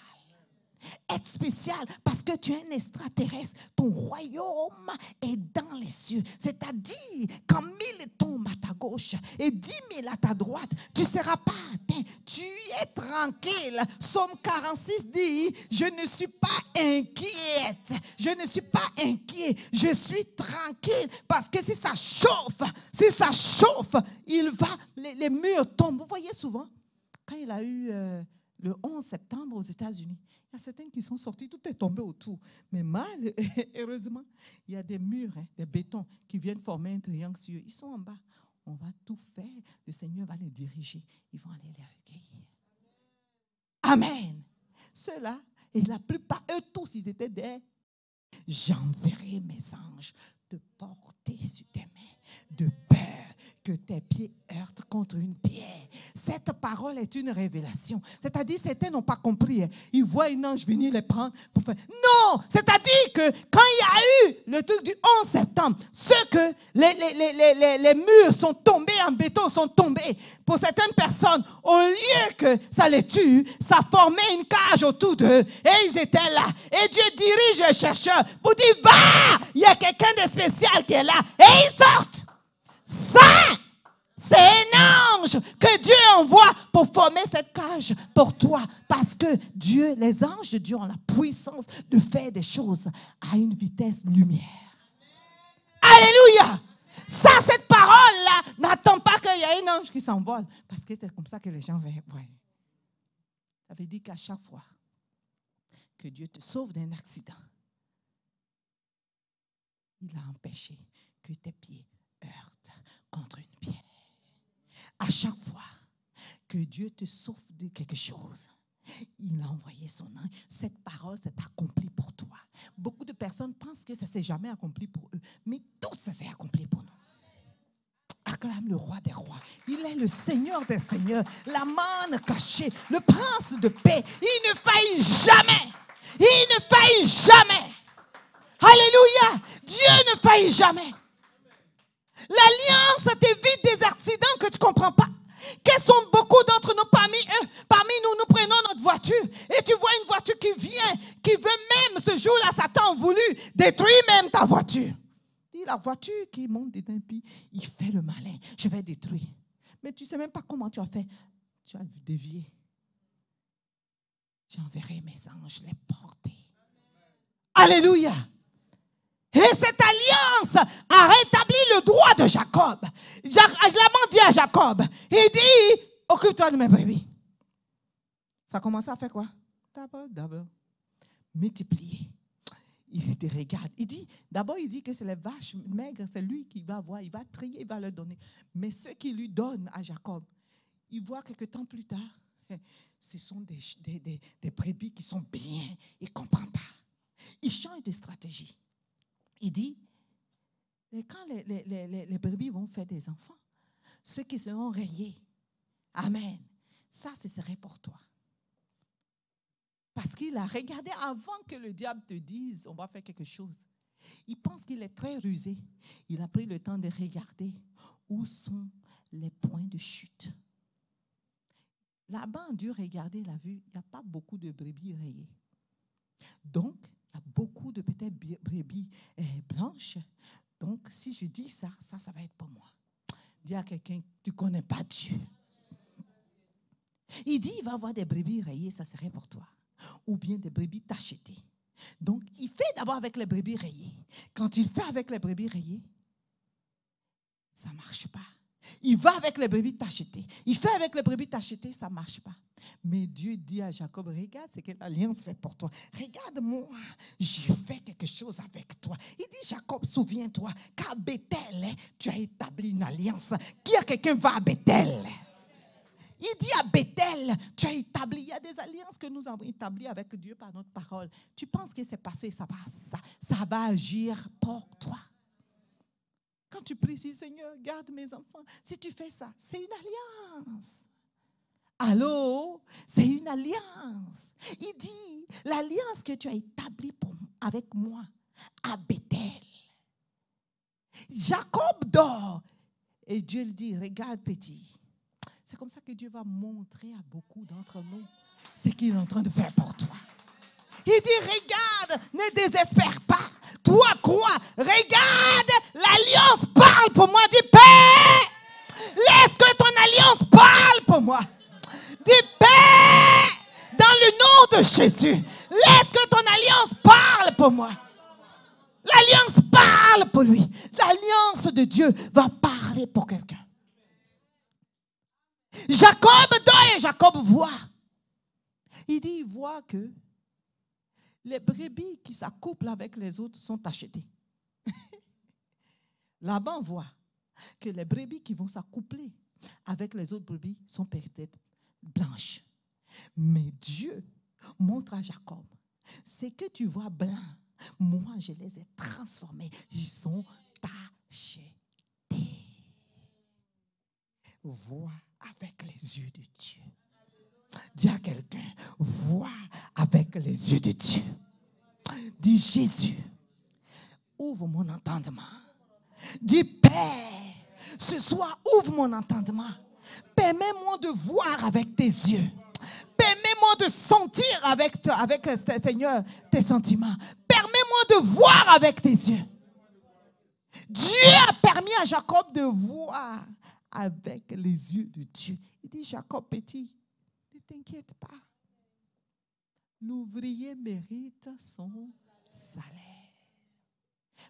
Être spécial parce que tu es un extraterrestre. Ton royaume est dans les cieux. C'est-à-dire, quand 1000 tombent à ta gauche et 10 000 à ta droite, tu ne seras pas atteint. Tu es tranquille. Psaume 46 dit, je ne suis pas inquiète. Je ne suis pas inquiet. Je suis tranquille parce que si ça chauffe, les murs tombent. Vous voyez souvent, quand il a eu le 11 septembre aux États-Unis, il y a certains qui sont sortis, tout est tombé autour. Mais mal, heureusement, il y a des murs, des bétons qui viennent former un triangle sur eux. Ils sont en bas. On va tout faire. Le Seigneur va les diriger. Ils vont aller les recueillir. Amen. Ceux-là, et la plupart, eux tous, ils étaient des... J'enverrai mes anges te porter sur tes mains de peur que tes pieds heurtent contre une pierre. Cette parole est une révélation. C'est-à-dire, certains n'ont pas compris. Ils voient un ange venir les prendre pour faire... Non! C'est-à-dire que quand il y a eu le truc du 11 septembre, ceux que les murs sont tombés en béton, sont tombés. Pour certaines personnes, au lieu que ça les tue, ça formait une cage autour d'eux. Et ils étaient là. Et Dieu dirige les chercheurs pour dire, va! Il y a quelqu'un de spécial qui est là. Et ils sortent. Ça, c'est un ange que Dieu envoie pour former cette cage pour toi. Parce que Dieu, les anges de Dieu ont la puissance de faire des choses à une vitesse lumière. Alléluia! Ça, cette parole-là, n'attend pas qu'il y ait un ange qui s'envole. Parce que c'est comme ça que les gens voient. Ça veut dire qu'à chaque fois que Dieu te sauve d'un accident, il a empêché que tes pieds heurtent contre une pierre. À chaque fois que Dieu te sauve de quelque chose, il a envoyé son ange. Cette parole s'est accomplie pour toi. Beaucoup de personnes pensent que ça ne s'est jamais accompli pour eux, mais tout ça s'est accompli pour nous. Acclame le roi des rois. Il est le Seigneur des seigneurs, la manne cachée, le prince de paix. Il ne faillit jamais. Il ne faillit jamais. Alléluia. Dieu ne faillit jamais. L'alliance t'évite des accidents que tu ne comprends pas. Quels sont beaucoup d'entre nous parmi eux? Parmi nous, nous prenons notre voiture. Et tu vois une voiture qui vient, qui veut même, ce jour-là, Satan a voulu détruire même ta voiture. Dis, la voiture qui monte dedans, puis il fait le malin. Je vais détruire. Mais tu ne sais même pas comment tu as fait. Tu as dévié. J'enverrai mes anges les porter. Alléluia. Et cette alliance a rétabli le droit de Jacob. Laban dit à Jacob, il dit, occupe-toi de mes brebis. Ça a commencé à faire quoi? D'abord, multiplier. Il te regarde. D'abord, il dit que c'est les vaches maigres, c'est lui qui va voir, il va trier, il va leur donner. Mais ceux qui lui donnent à Jacob, il voit quelque temps plus tard, ce sont des brebis qui sont bien. Il ne comprend pas. Il change de stratégie. Il dit, quand les brebis vont faire des enfants, ceux qui seront rayés, amen, ça, ce serait pour toi. Parce qu'il a regardé avant que le diable te dise, on va faire quelque chose. Il pense qu'il est très rusé. Il a pris le temps de regarder où sont les points de chute. Laban a dû regarder, il a vu, il n'y a pas beaucoup de brebis rayées. Donc, il y a beaucoup de peut-être brebis blanches. Donc, si je dis ça va être pour moi. Dis à quelqu'un, tu ne connais pas Dieu. Il dit, il va avoir des brebis rayées, ça serait pour toi. Ou bien des brebis tachetées. Donc, il fait d'abord avec les brebis rayées. Quand il fait avec les brebis rayées, ça ne marche pas. Il va avec les brebis tachetées. Il fait avec les brebis tachetées, ça ne marche pas. Mais Dieu dit à Jacob, regarde ce que l'alliance fait pour toi. Regarde-moi, j'ai fait quelque chose avec toi. Il dit, Jacob, souviens-toi qu'à Bethel, tu as établi une alliance. Qui a quelqu'un va à Bethel? Il dit à Bethel, tu as établi, il y a des alliances que nous avons établies avec Dieu par notre parole. Tu penses que c'est passé, ça va agir pour toi. Quand tu pries, si Seigneur, garde mes enfants. Si tu fais ça, c'est une alliance. Allô? C'est une alliance. Il dit, l'alliance que tu as établie avec moi à Bethel. Jacob dort. Et Dieu lui dit, regarde petit. C'est comme ça que Dieu va montrer à beaucoup d'entre nous ce qu'il est en train de faire pour toi. Il dit, regarde, ne désespère pas. Toi, crois. Regarde, l'alliance parle pour moi. Dis, Père, laisse que ton alliance parle pour moi. Dis, Père, dans le nom de Jésus, laisse que ton alliance parle pour moi. L'alliance parle pour lui. L'alliance de Dieu va parler pour quelqu'un. Jacob dort et Jacob voit. Il dit, il voit que les brebis qui s'accouplent avec les autres sont achetées. Laban voit que les brebis qui vont s'accoupler avec les autres brebis sont peut-être blanches. Mais Dieu montre à Jacob, c'est que tu vois blanc, moi je les ai transformés. Ils sont tachetés. Vois avec les yeux de Dieu. Dis à quelqu'un, vois avec les yeux de Dieu. Dis, Jésus, ouvre mon entendement. Dis, Père, ce soir, ouvre mon entendement. Permets-moi de voir avec tes yeux. Permets-moi de sentir avec Seigneur, tes sentiments. Permets-moi de voir avec tes yeux. Dieu a permis à Jacob de voir avec les yeux de Dieu. Il dit, Jacob petit, ne t'inquiète pas. L'ouvrier mérite son salaire.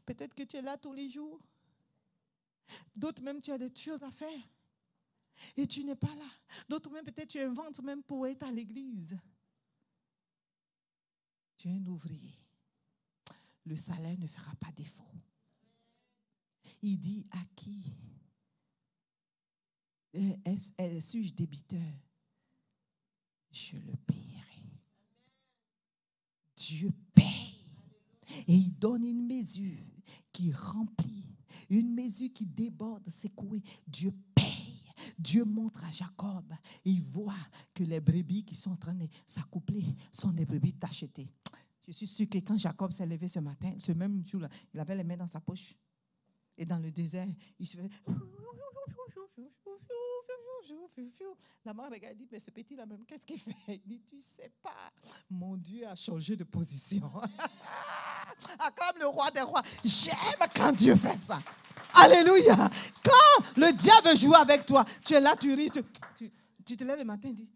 Peut-être que tu es là tous les jours. D'autres même, tu as des choses à faire. Et tu n'es pas là. D'autres même, peut-être tu inventes même pour être à l'église. Tu es un ouvrier. Le salaire ne fera pas défaut. Il dit, à qui suis-je débiteur? Je le paierai. Dieu paye. Et il donne une mesure qui remplit, une mesure qui déborde, secouée. Dieu paye. Dieu montre à Jacob, et il voit que les brebis qui sont en train de s'accoupler sont des brebis tachetées. Je suis sûre que quand Jacob s'est levé ce matin, ce même jour-là, il avait les mains dans sa poche. Et dans le désert, il se fait... La mère regarde et dit, mais ce petit-là même, qu'est-ce qu'il fait? Il dit, tu ne sais pas, mon Dieu a changé de position. Acclame le roi des rois. J'aime quand Dieu fait ça. Alléluia. Quand le diable joue avec toi, tu es là, tu ris, tu te lèves le matin et dis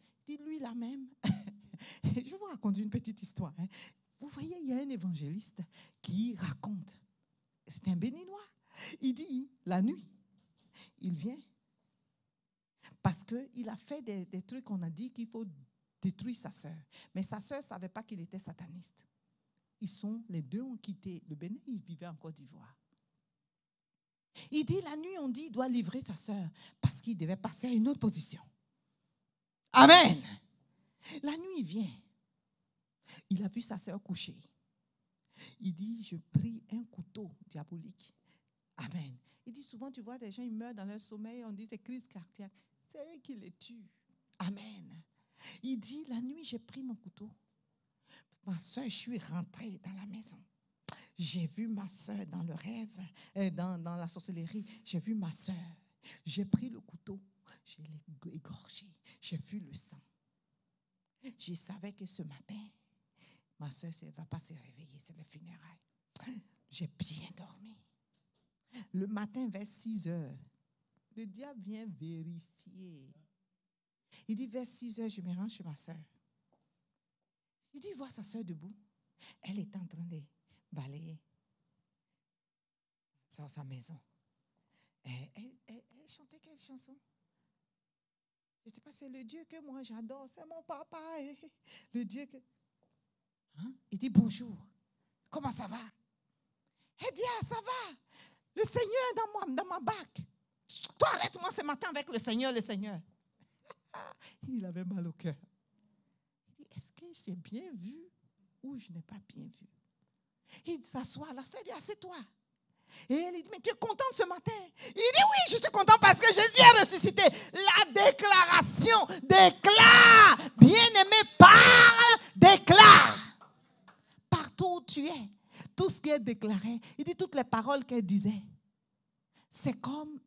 lui là même. Je vais vous raconter une petite histoire. Vous voyez, il y a un évangéliste qui raconte. C'est un béninois. Il dit, la nuit, il vient parce qu'il a fait des trucs qu'on a dit qu'il faut détruire sa sœur. Mais sa sœur ne savait pas qu'il était sataniste. Les deux ont quitté le Bénin, ils vivaient en Côte d'Ivoire. Il dit, la nuit, on dit, il doit livrer sa sœur parce qu'il devait passer à une autre position. Amen. La nuit, il vient. Il a vu sa sœur coucher. Il dit, je prie un couteau diabolique. Amen. Il dit, souvent, tu vois, des gens, ils meurent dans leur sommeil, on dit, c'est crise cardiaque. C'est eux qui les tuent. Amen. Il dit, la nuit, j'ai pris mon couteau. Ma soeur, je suis rentrée dans la maison. J'ai vu ma soeur dans le rêve, dans la sorcellerie. J'ai vu ma soeur. J'ai pris le couteau. Je l'ai égorgé. J'ai vu le sang. Je savais que ce matin, ma soeur ne va pas se réveiller. C'est le funérail. J'ai bien dormi. Le matin vers 6 heures, le diable vient vérifier. Il dit, vers 6 heures, je me rends chez ma soeur. Il dit, il voit sa soeur debout. Elle est en train de balayer sa maison. Elle chantait quelle chanson? Je ne sais pas, c'est le Dieu que moi j'adore, c'est mon papa. Le Dieu que... Hein? Il dit, bonjour, comment ça va? Elle dit, ah, ça va. Le Seigneur est dans ma bac. Toi, arrête-moi ce matin avec le Seigneur, le Seigneur. Il avait mal au cœur. Il dit, est-ce que j'ai bien vu ou je n'ai pas bien vu? Il s'assoit, la sœur dit, assieds-toi. Et elle dit, mais tu es content ce matin? Il dit, oui, je suis content parce que Jésus est ressuscité. La déclaration déclare. Bien-aimé, parle, déclare. Partout où tu es, tout ce qui est déclaré, il dit toutes les paroles qu'elle disait. C'est comme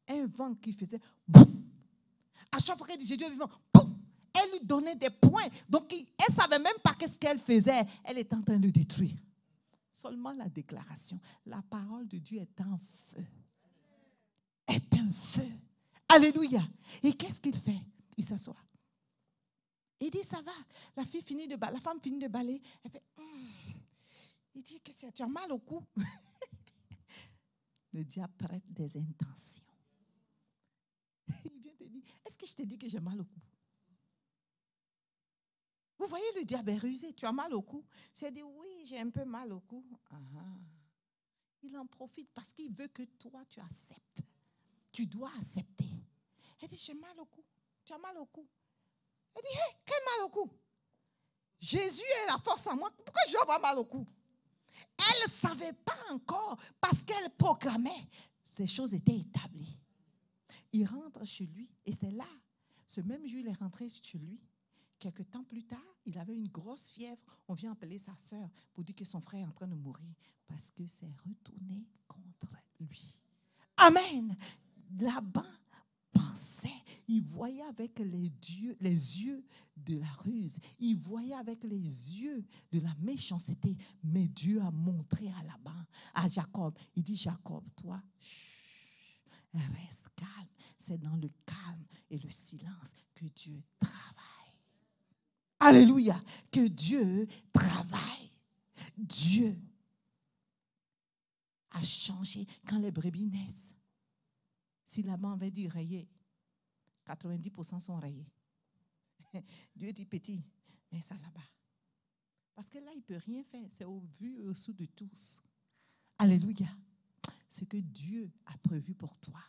un vent qui faisait boum. À chaque fois qu'elle dit Jésus est vivant, boum, elle lui donnait des points. Donc, elle ne savait même pas ce qu'elle faisait. Elle était en train de détruire. Seulement la déclaration. La parole de Dieu est un feu. Est un feu. Alléluia. Et qu'est-ce qu'il fait? Il s'assoit. Il dit, ça va. La femme finit de balayer. Elle fait, Il dit, qu'est-ce que tu as mal au cou? Le diable prête des intentions. Il vient te dire, est-ce que je t'ai dit que j'ai mal au cou? Vous voyez, le diable est rusé. Tu as mal au cou? C'est dit, oui, j'ai un peu mal au cou. Il en profite parce qu'il veut que toi, tu acceptes. Tu dois accepter. Elle dit, j'ai mal au cou. Tu as mal au cou? Elle dit, hé, quel mal au cou? Jésus est la force en moi. Pourquoi je dois avoir mal au cou? Elle ne savait pas encore parce qu'elle proclamait. Ces choses étaient établies. Il rentre chez lui et c'est là, ce même jour, il est rentré chez lui. Quelque temps plus tard, il avait une grosse fièvre. On vient appeler sa sœur pour dire que son frère est en train de mourir parce que c'est retourné contre lui. Amen. Laban pensait, il voyait avec les yeux de la ruse, il voyait avec les yeux de la méchanceté. Mais Dieu a montré à Laban, à Jacob, il dit, Jacob, toi, reste calme. C'est dans le calme et le silence que Dieu travaille. Alléluia, que Dieu travaille. Dieu a changé quand les brebis naissent. Si Laban avait dit rayer, 90% sont rayés. Dieu dit petit, mais ça là-bas. Parce que là, il ne peut rien faire. C'est au vu et au sous de tous. Alléluia. Ce que Dieu a prévu pour toi,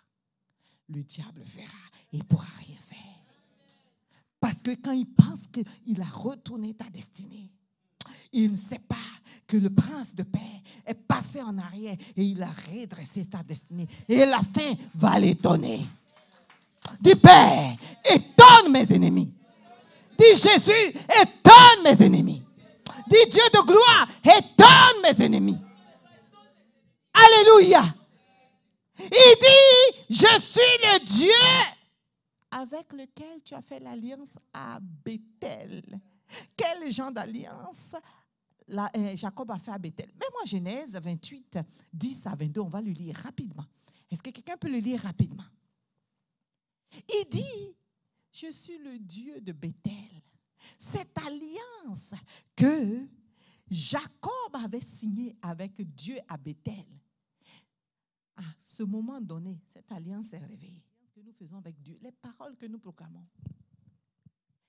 le diable verra et il ne pourra rien faire. Parce que quand il pense qu'il a retourné ta destinée, il ne sait pas que le prince de paix est passé en arrière et il a redressé ta destinée. Et la fin va l'étonner. Dis Père, étonne mes ennemis. Dis Jésus, étonne mes ennemis. Dis Dieu de gloire, étonne mes ennemis. Alléluia. Il dit, je suis le Dieu avec lequel tu as fait l'alliance à Bethel. Quel genre d'alliance Jacob a fait à Bethel? Mais moi, Genèse 28, 10 à 22, on va le lire rapidement. Est-ce que quelqu'un peut le lire rapidement? Il dit, je suis le Dieu de Bethel. Cette alliance que Jacob avait signée avec Dieu à Bethel, à ce moment donné, cette alliance est réveillée. Ce que nous faisons avec Dieu, les paroles que nous proclamons.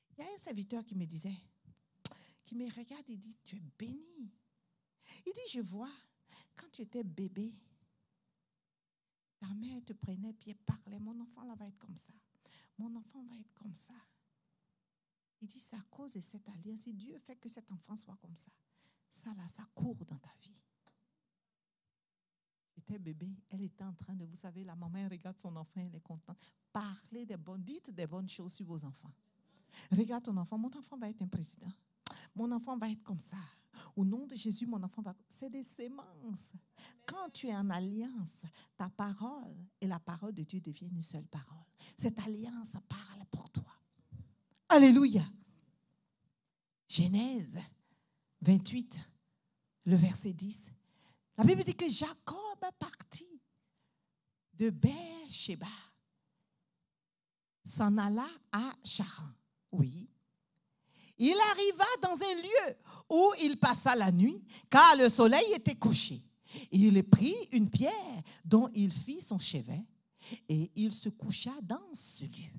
Il y a un serviteur qui me disait, qui me regarde et dit, tu es béni. Il dit, je vois, quand tu étais bébé, ta mère te prenait pied, parlait, mon enfant là va être comme ça. Mon enfant va être comme ça. Il dit, c'est à cause de cette alliance. Si Dieu fait que cet enfant soit comme ça, ça là, ça court dans ta vie. J'étais bébé, elle était en train de, vous savez, la maman elle regarde son enfant, elle est contente. Parlez dites des bonnes choses sur vos enfants. Regarde ton enfant, mon enfant va être un président. Mon enfant va être comme ça. Au nom de Jésus, mon enfant va... C'est des sémences. Quand tu es en alliance, ta parole et la parole de Dieu deviennent une seule parole. Cette alliance parle pour toi. Alléluia. Genèse 28, le verset 10. La Bible dit que Jacob est parti de Beersheba s'en alla à Charan. Oui. Il arriva dans un lieu où il passa la nuit, car le soleil était couché. Il prit une pierre dont il fit son chevet et il se coucha dans ce lieu.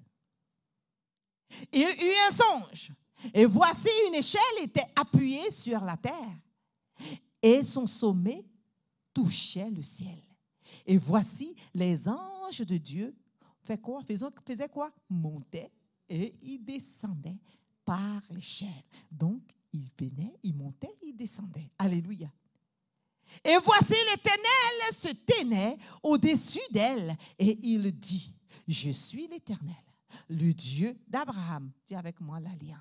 Il eut un songe, et voici une échelle était appuyée sur la terre, et son sommet touchait le ciel. Et voici les anges de Dieu faisaient quoi? Montaient et ils descendaient par l'échelle. Donc, il venait, il montait, il descendait. Alléluia. Et voici l'Éternel se tenait au-dessus d'elle et il dit, je suis l'Éternel, le Dieu d'Abraham. Dis avec moi l'alliance.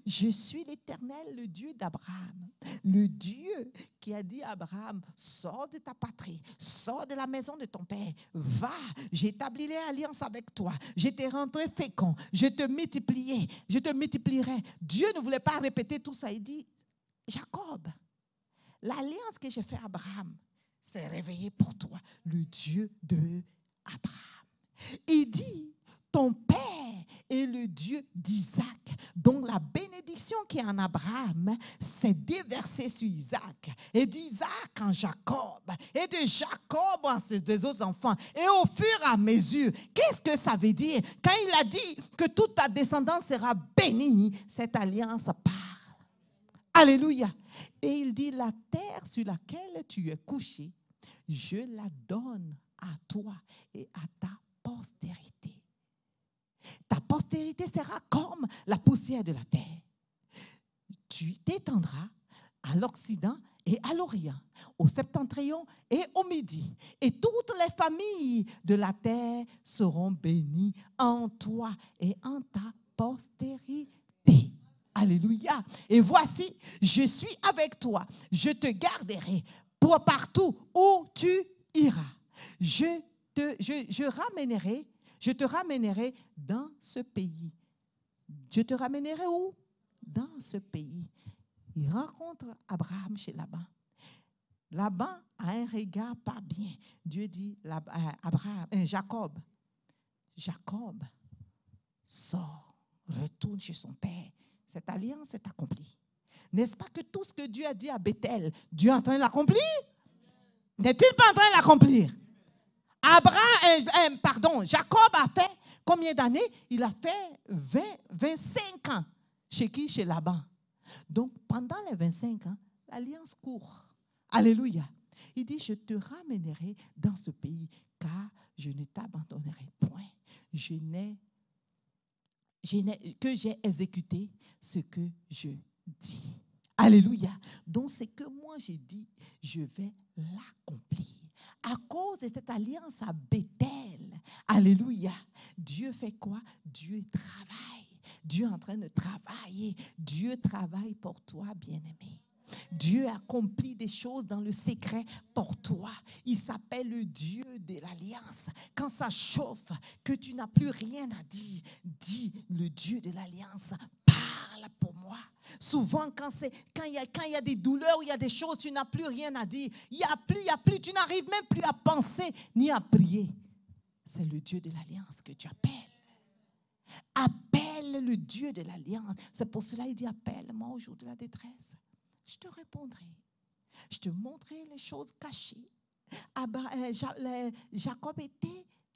Je suis l'Éternel, le Dieu d'Abraham, le Dieu qui a dit à Abraham, sors de ta patrie, sors de la maison de ton père, va, j'établirai l'alliance avec toi, je te rendrai fécond, je te multiplierai. Dieu ne voulait pas répéter tout ça, il dit, Jacob, l'alliance que j'ai faite à Abraham s'est réveillée pour toi, le Dieu d'Abraham. Il dit, ton père est le Dieu d'Isaac. Donc la bénédiction qui est en Abraham s'est déversée sur Isaac. Et d'Isaac en Jacob. Et de Jacob en ses deux autres enfants. Et au fur et à mesure, qu'est-ce que ça veut dire? Quand il a dit que toute ta descendance sera bénie, cette alliance parle. Alléluia. Et il dit, la terre sur laquelle tu es couché, je la donne à toi et à ta postérité. Ta postérité sera comme la poussière de la terre. Tu t'étendras à l'Occident et à l'Orient, au septentrion et au Midi. Et toutes les familles de la terre seront bénies en toi et en ta postérité. Alléluia. Et voici, je suis avec toi. Je te garderai pour partout où tu iras. Je te ramènerai dans ce pays. Je te ramènerai où? Dans ce pays. Il rencontre Abraham chez Laban. Laban a un regard pas bien. Dieu dit, Jacob, sors, retourne chez son père. Cette alliance est accomplie. N'est-ce pas que tout ce que Dieu a dit à Bethel, Dieu est en train de l'accomplir? N'est-il pas en train de l'accomplir? Jacob a fait combien d'années? Il a fait 25 ans. Chez qui? Chez Laban. Donc, pendant les 25 ans, l'alliance court. Alléluia. Il dit, je te ramènerai dans ce pays, car je ne t'abandonnerai point. Que j'ai exécuté ce que je dis. Alléluia. Donc, c'est que moi j'ai dit, je vais l'accomplir. À cause de cette alliance à Bethel, alléluia, Dieu fait quoi? Dieu travaille. Dieu est en train de travailler. Dieu travaille pour toi, bien-aimé. Dieu accomplit des choses dans le secret pour toi. Il s'appelle le Dieu de l'alliance. Quand ça chauffe, que tu n'as plus rien à dire, dis le Dieu de l'alliance. Parle pour moi. Souvent, quand il y a des douleurs, il y a des choses, tu n'as plus rien à dire. Il y a plus, tu n'arrives même plus à penser ni à prier. C'est le Dieu de l'alliance que tu appelles. Appelle le Dieu de l'alliance. C'est pour cela qu'il dit, appelle-moi au jour de la détresse. Je te répondrai. Je te montrerai les choses cachées. Jacob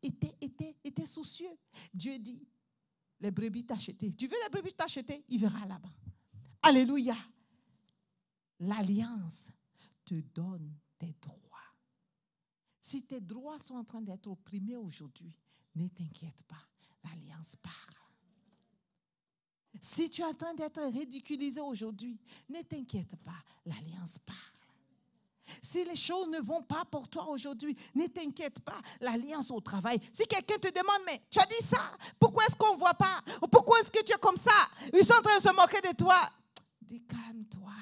était soucieux. Dieu dit, les brebis t'acheter. Tu veux les brebis t'acheter? Il verra là-bas. Alléluia. L'alliance te donne tes droits. Si tes droits sont en train d'être opprimés aujourd'hui, ne t'inquiète pas. L'alliance parle. Si tu es en train d'être ridiculisé aujourd'hui, ne t'inquiète pas, l'alliance parle. Si les choses ne vont pas pour toi aujourd'hui, ne t'inquiète pas, l'alliance au travail. Si quelqu'un te demande, mais tu as dit ça, pourquoi est-ce qu'on ne voit pas? Ou pourquoi est-ce que tu es comme ça? Ils sont en train de se moquer de toi. Dis, calme-toi.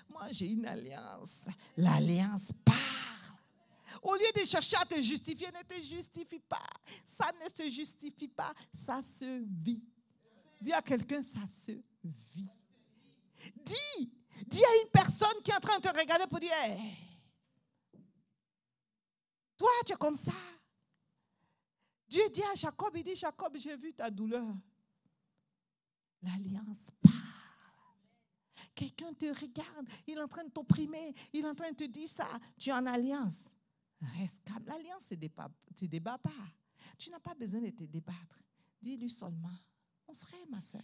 Moi, j'ai une alliance. L'alliance parle. Au lieu de chercher à te justifier, ne te justifie pas. Ça ne se justifie pas, ça se vit. Dis à quelqu'un, ça se vit. Dis à une personne qui est en train de te regarder pour dire, hey, Toi, tu es comme ça. Dieu dit à Jacob, il dit, Jacob, j'ai vu ta douleur. L'alliance parle. Quelqu'un te regarde, il est en train de t'opprimer, il est en train de te dire ça. Tu es en alliance. Reste calme. L'alliance ne te débat pas. Tu n'as pas besoin de te débattre. Dis-lui seulement, mon frère, ma soeur,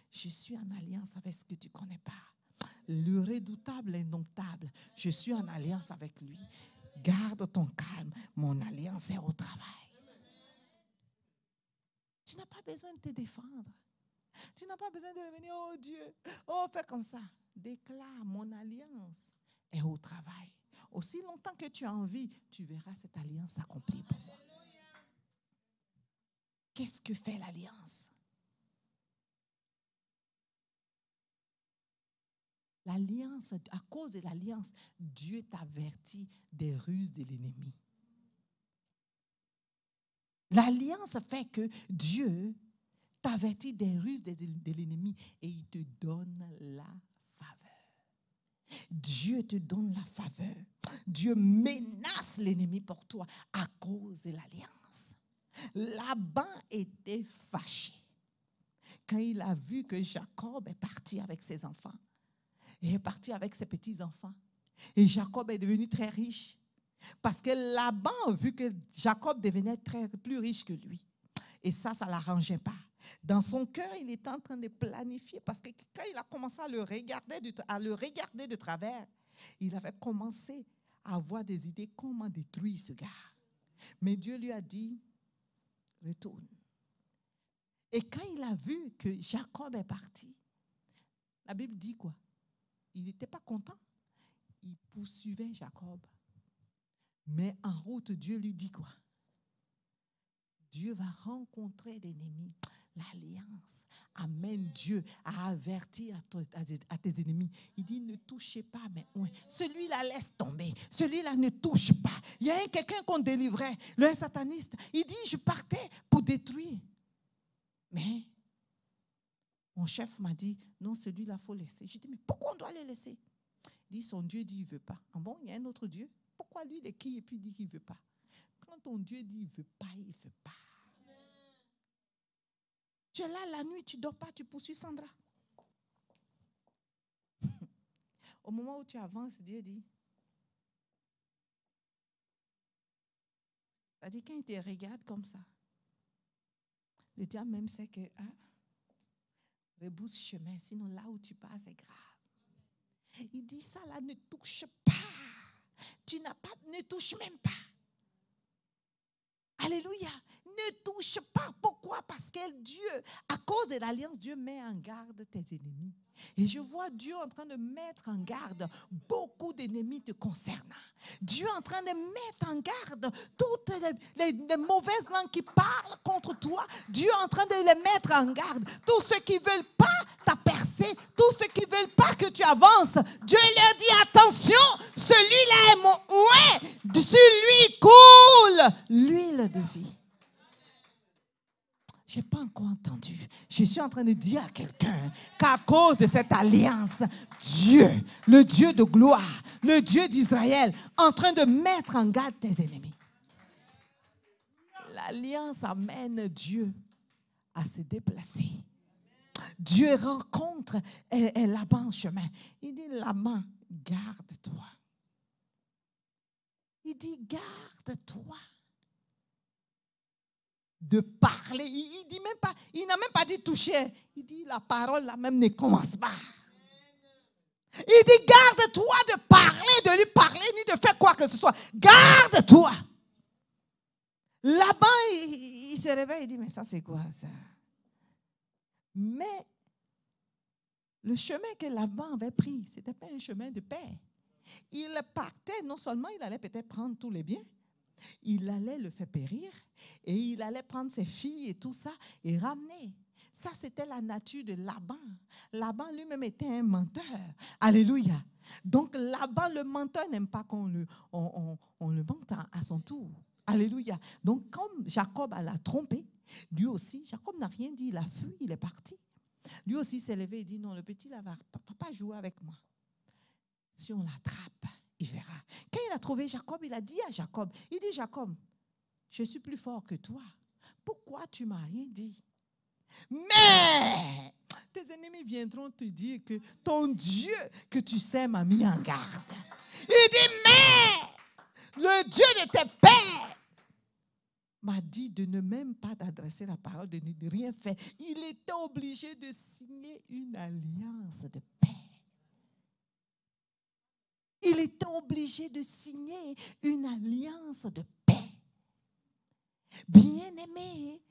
je suis en alliance avec ce que tu ne connais pas. Le redoutable, l'indomptable, je suis en alliance avec lui. Garde ton calme, mon alliance est au travail. Tu n'as pas besoin de te défendre. Tu n'as pas besoin de revenir, oh Dieu, oh fais comme ça. Déclare, mon alliance est au travail. Aussi longtemps que tu as envie, tu verras cette alliance s'accomplir pour moi. Qu'est-ce que fait l'alliance? L'alliance, à cause de l'alliance, Dieu t'avertit des ruses de l'ennemi. L'alliance fait que Dieu t'avertit des ruses de l'ennemi et il te donne la faveur. Dieu te donne la faveur. Dieu menace l'ennemi pour toi à cause de l'alliance. Laban était fâché quand il a vu que Jacob est parti avec ses enfants. Il est parti avec ses petits-enfants. Et Jacob est devenu très riche. Parce que Laban a vu que Jacob devenait plus riche que lui. Et ça ne l'arrangeait pas. Dans son cœur, il était en train de planifier. Parce que quand il a commencé à le regarder de travers, il avait commencé à avoir des idées comment détruire ce gars. Mais Dieu lui a dit, retourne. Et quand il a vu que Jacob est parti, la Bible dit quoi? Il n'était pas content. Il poursuivait Jacob. Mais en route, Dieu lui dit quoi? Dieu va rencontrer l'ennemi. L'alliance amène Dieu à avertir à tes ennemis. Il dit, ne touchez pas, mais ouais. Celui-là laisse tomber. Celui-là ne touche pas. Il y a quelqu'un qu'on délivrait, le sataniste. Il dit, je partais pour détruire. Mais mon chef m'a dit, non, celui-là, il faut laisser. J'ai dit, mais pourquoi on doit le laisser? Il dit, son Dieu dit, il ne veut pas. Ah bon, il y a un autre Dieu? Pourquoi lui, il est qui et puis il dit qu'il ne veut pas? Quand ton Dieu dit, il ne veut pas, il ne veut pas. Tu es là la nuit, tu ne dors pas, tu poursuis Sandra. Au moment où tu avances, Dieu dit, c'est-à-dire quand il te regarde comme ça, le diable même sait que, rebrousse chemin, sinon là où tu passes, c'est grave. Il dit, ça là ne touche pas. Tu n'as pas, ne touche même pas. Alléluia. Ne touche pas. Pourquoi? Parce que Dieu, à cause de l'alliance, Dieu met en garde tes ennemis. Et je vois Dieu en train de mettre en garde beaucoup d'ennemis te concernant. Dieu en train de mettre en garde toutes les mauvaises langues qui parlent contre toi. Dieu en train de les mettre en garde. Tous ceux qui ne veulent pas ta percée, tous ceux qui ne veulent pas que tu avances, Dieu leur dit attention, celui-là est mon ouin, sur lui coule l'huile de vie. Je n'ai pas encore entendu. Je suis en train de dire à quelqu'un qu'à cause de cette alliance, Dieu, le Dieu de gloire, le Dieu d'Israël, en train de mettre en garde tes ennemis. L'alliance amène Dieu à se déplacer. Dieu rencontre Laban en chemin. Il dit, Laban, garde-toi. Il dit, garde-toi de parler. Il dit même pas, il n'a même pas dit toucher. Il dit la parole là même ne commence pas. Il dit garde-toi de parler, de lui parler, ni de faire quoi que ce soit. Garde-toi. Là-bas, il se réveille, il dit mais ça c'est quoi ça? Mais le chemin que Laban avait pris, ce n'était pas un chemin de paix. Il partait, non seulement il allait peut-être prendre tous les biens, il allait le faire périr et il allait prendre ses filles et tout ça et ramener. Ça, c'était la nature de Laban. Laban lui-même était un menteur. Alléluia. Donc, Laban, le menteur, n'aime pas qu'on le mente à son tour. Alléluia. Donc, comme Jacob l'a trompé, lui aussi, Jacob n'a rien dit, il a fui, il est parti. Lui aussi s'est levé et dit, non, le petit là va pas jouer avec moi. Si on l'attrape, il verra. Quand il a trouvé Jacob, il a dit à Jacob, il dit, Jacob, je suis plus fort que toi. Pourquoi tu ne m'as rien dit? Mais tes ennemis viendront te dire que ton Dieu que tu sais m'a mis en garde. Il dit, mais le Dieu de tes pères m'a dit de ne même pas t'adresser la parole, de ne rien faire. Il était obligé de signer une alliance de paix. Il était obligé de signer une alliance de paix. Bien-aimé,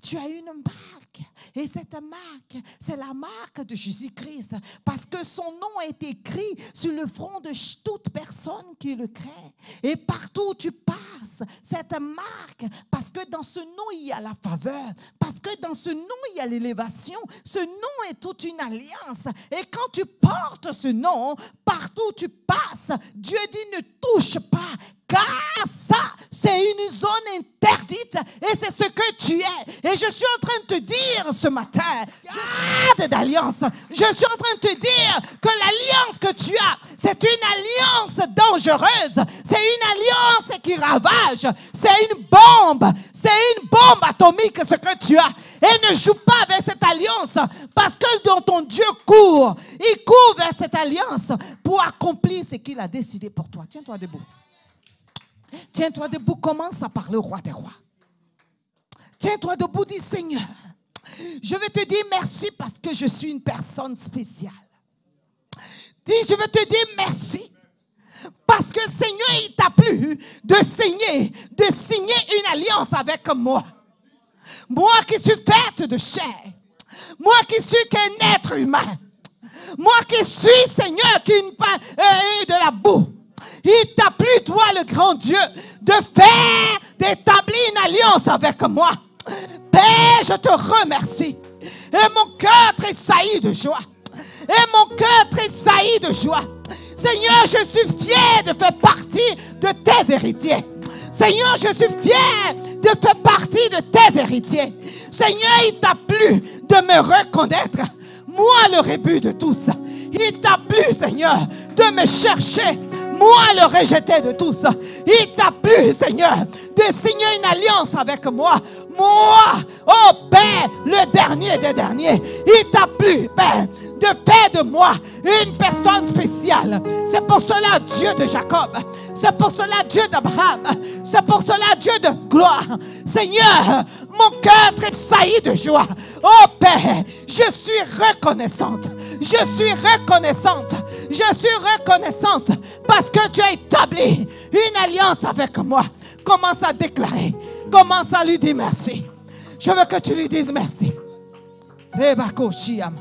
tu as une marque. Et cette marque, c'est la marque de Jésus-Christ. Parce que son nom est écrit sur le front de toute personne qui le craint. Et partout où tu passes, cette marque, parce que dans ce nom, il y a la faveur. Parce que dans ce nom, il y a l'élévation. Ce nom est toute une alliance. Et quand tu portes ce nom, partout où tu passes, Dieu dit ne touche pas. Car ça, c'est une zone interdite et c'est ce que tu es. Et je suis en train de te dire ce matin, garde d'alliance. Je suis en train de te dire que l'alliance que tu as, c'est une alliance dangereuse. C'est une alliance qui ravage. C'est une bombe atomique ce que tu as. Et ne joue pas avec cette alliance parce que dans ton Dieu court. Il court vers cette alliance pour accomplir ce qu'il a décidé pour toi. Tiens-toi debout. Tiens-toi debout, commence à parler au roi des rois. Tiens-toi debout, dis Seigneur, je veux te dire merci parce que je suis une personne spéciale. Dis, je veux te dire merci parce que Seigneur, il t'a plu de signer une alliance avec moi. Moi qui suis faite de chair. Moi qui suis qu'un être humain. Moi qui suis, Seigneur, qui est de la boue. Il t'a plu, toi, le grand Dieu, d'établir une alliance avec moi. Père, je te remercie. Et mon cœur tressaillit de joie. Et mon cœur tressaillit de joie. Seigneur, je suis fier de faire partie de tes héritiers. Seigneur, je suis fier de faire partie de tes héritiers. Seigneur, il t'a plu de me reconnaître. Moi, le rébut de tous. Il t'a plu, Seigneur, de me chercher. Moi, le rejeté de tous. Il t'a plu, Seigneur, de signer une alliance avec moi. Moi, oh Père, le dernier des derniers. Il t'a plu, Père, de faire de moi une personne spéciale. C'est pour cela, Dieu de Jacob. C'est pour cela, Dieu d'Abraham. C'est pour cela, Dieu de gloire. Seigneur, mon cœur tressaillit de joie. Oh Père, je suis reconnaissante. Je suis reconnaissante. Je suis reconnaissante parce que tu as établi une alliance avec moi. Commence à déclarer. Commence à lui dire merci. Je veux que tu lui dises merci. Rebako Shiyama.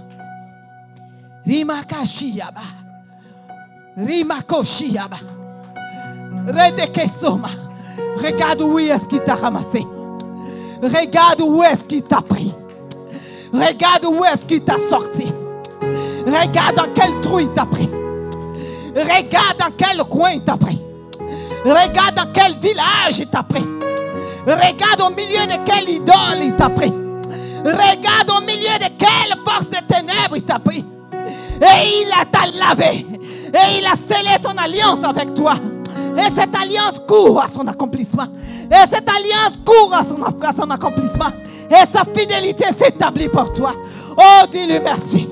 Rimaka Shiyama. Rimako Shiyama. Redekesoma. Regarde où est-ce qu'il t'a ramassé. Regarde où est-ce qu'il t'a pris. Regarde où est-ce qu'il t'a sorti. Regarde dans quel trou il t'a pris. Regarde dans quel coin il t'a pris. Regarde dans quel village il t'a pris. Regarde au milieu de quelle idole il t'a pris. Regarde au milieu de quelle force de ténèbres il t'a pris. Et il t'a lavé. Et il a scellé ton alliance avec toi. Et cette alliance court à son accomplissement. Et cette alliance court à son accomplissement. Et sa fidélité s'établit pour toi. Oh, dis-lui merci.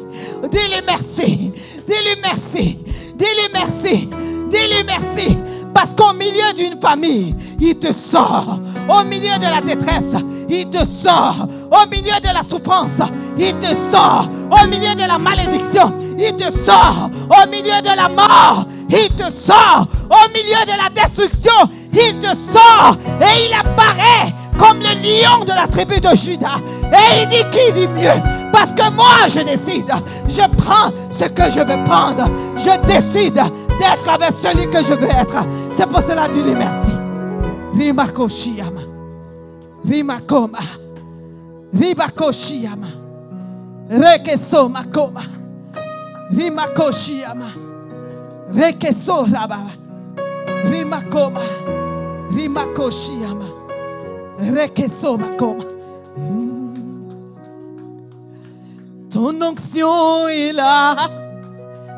Dis-lui merci. Dis-lui merci. Dis-lui merci. Dis-lui merci. Parce qu'au milieu d'une famille, il te sort. Au milieu de la détresse, il te sort. Au milieu de la souffrance, il te sort. Au milieu de la malédiction, il te sort. Au milieu de la mort, il te sort. Au milieu de la destruction, il te sort. Et il apparaît comme le lion de la tribu de Juda. Et il dit qui dit mieux? Parce que moi je décide. Je prends ce que je veux prendre. Je décide d'être avec celui que je veux être. C'est pour cela que dis-lui merci. Rimako Shiyama. Rimakoma. Ribako Shiyama. Rekeso Makoma. Rimako Shiyama. Rekeso Rababa. Rimakoma. Rimako Shiyama. Rekeso Makoma. Ton onction est là.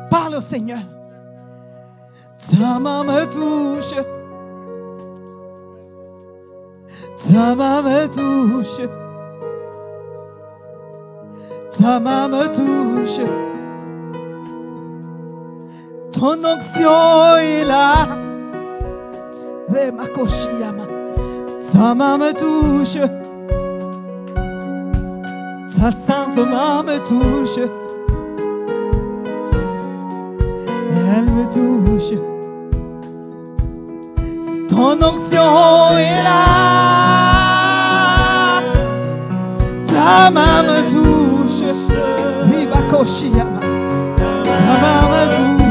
Parle au Seigneur. Ta main me touche. Ta main me touche. Ta main me touche. Ton onction est là. Ta main me touche. Ta sainte main me touche. Elle me touche. Ton onction est là. Ta main me touche. Ta main me touche.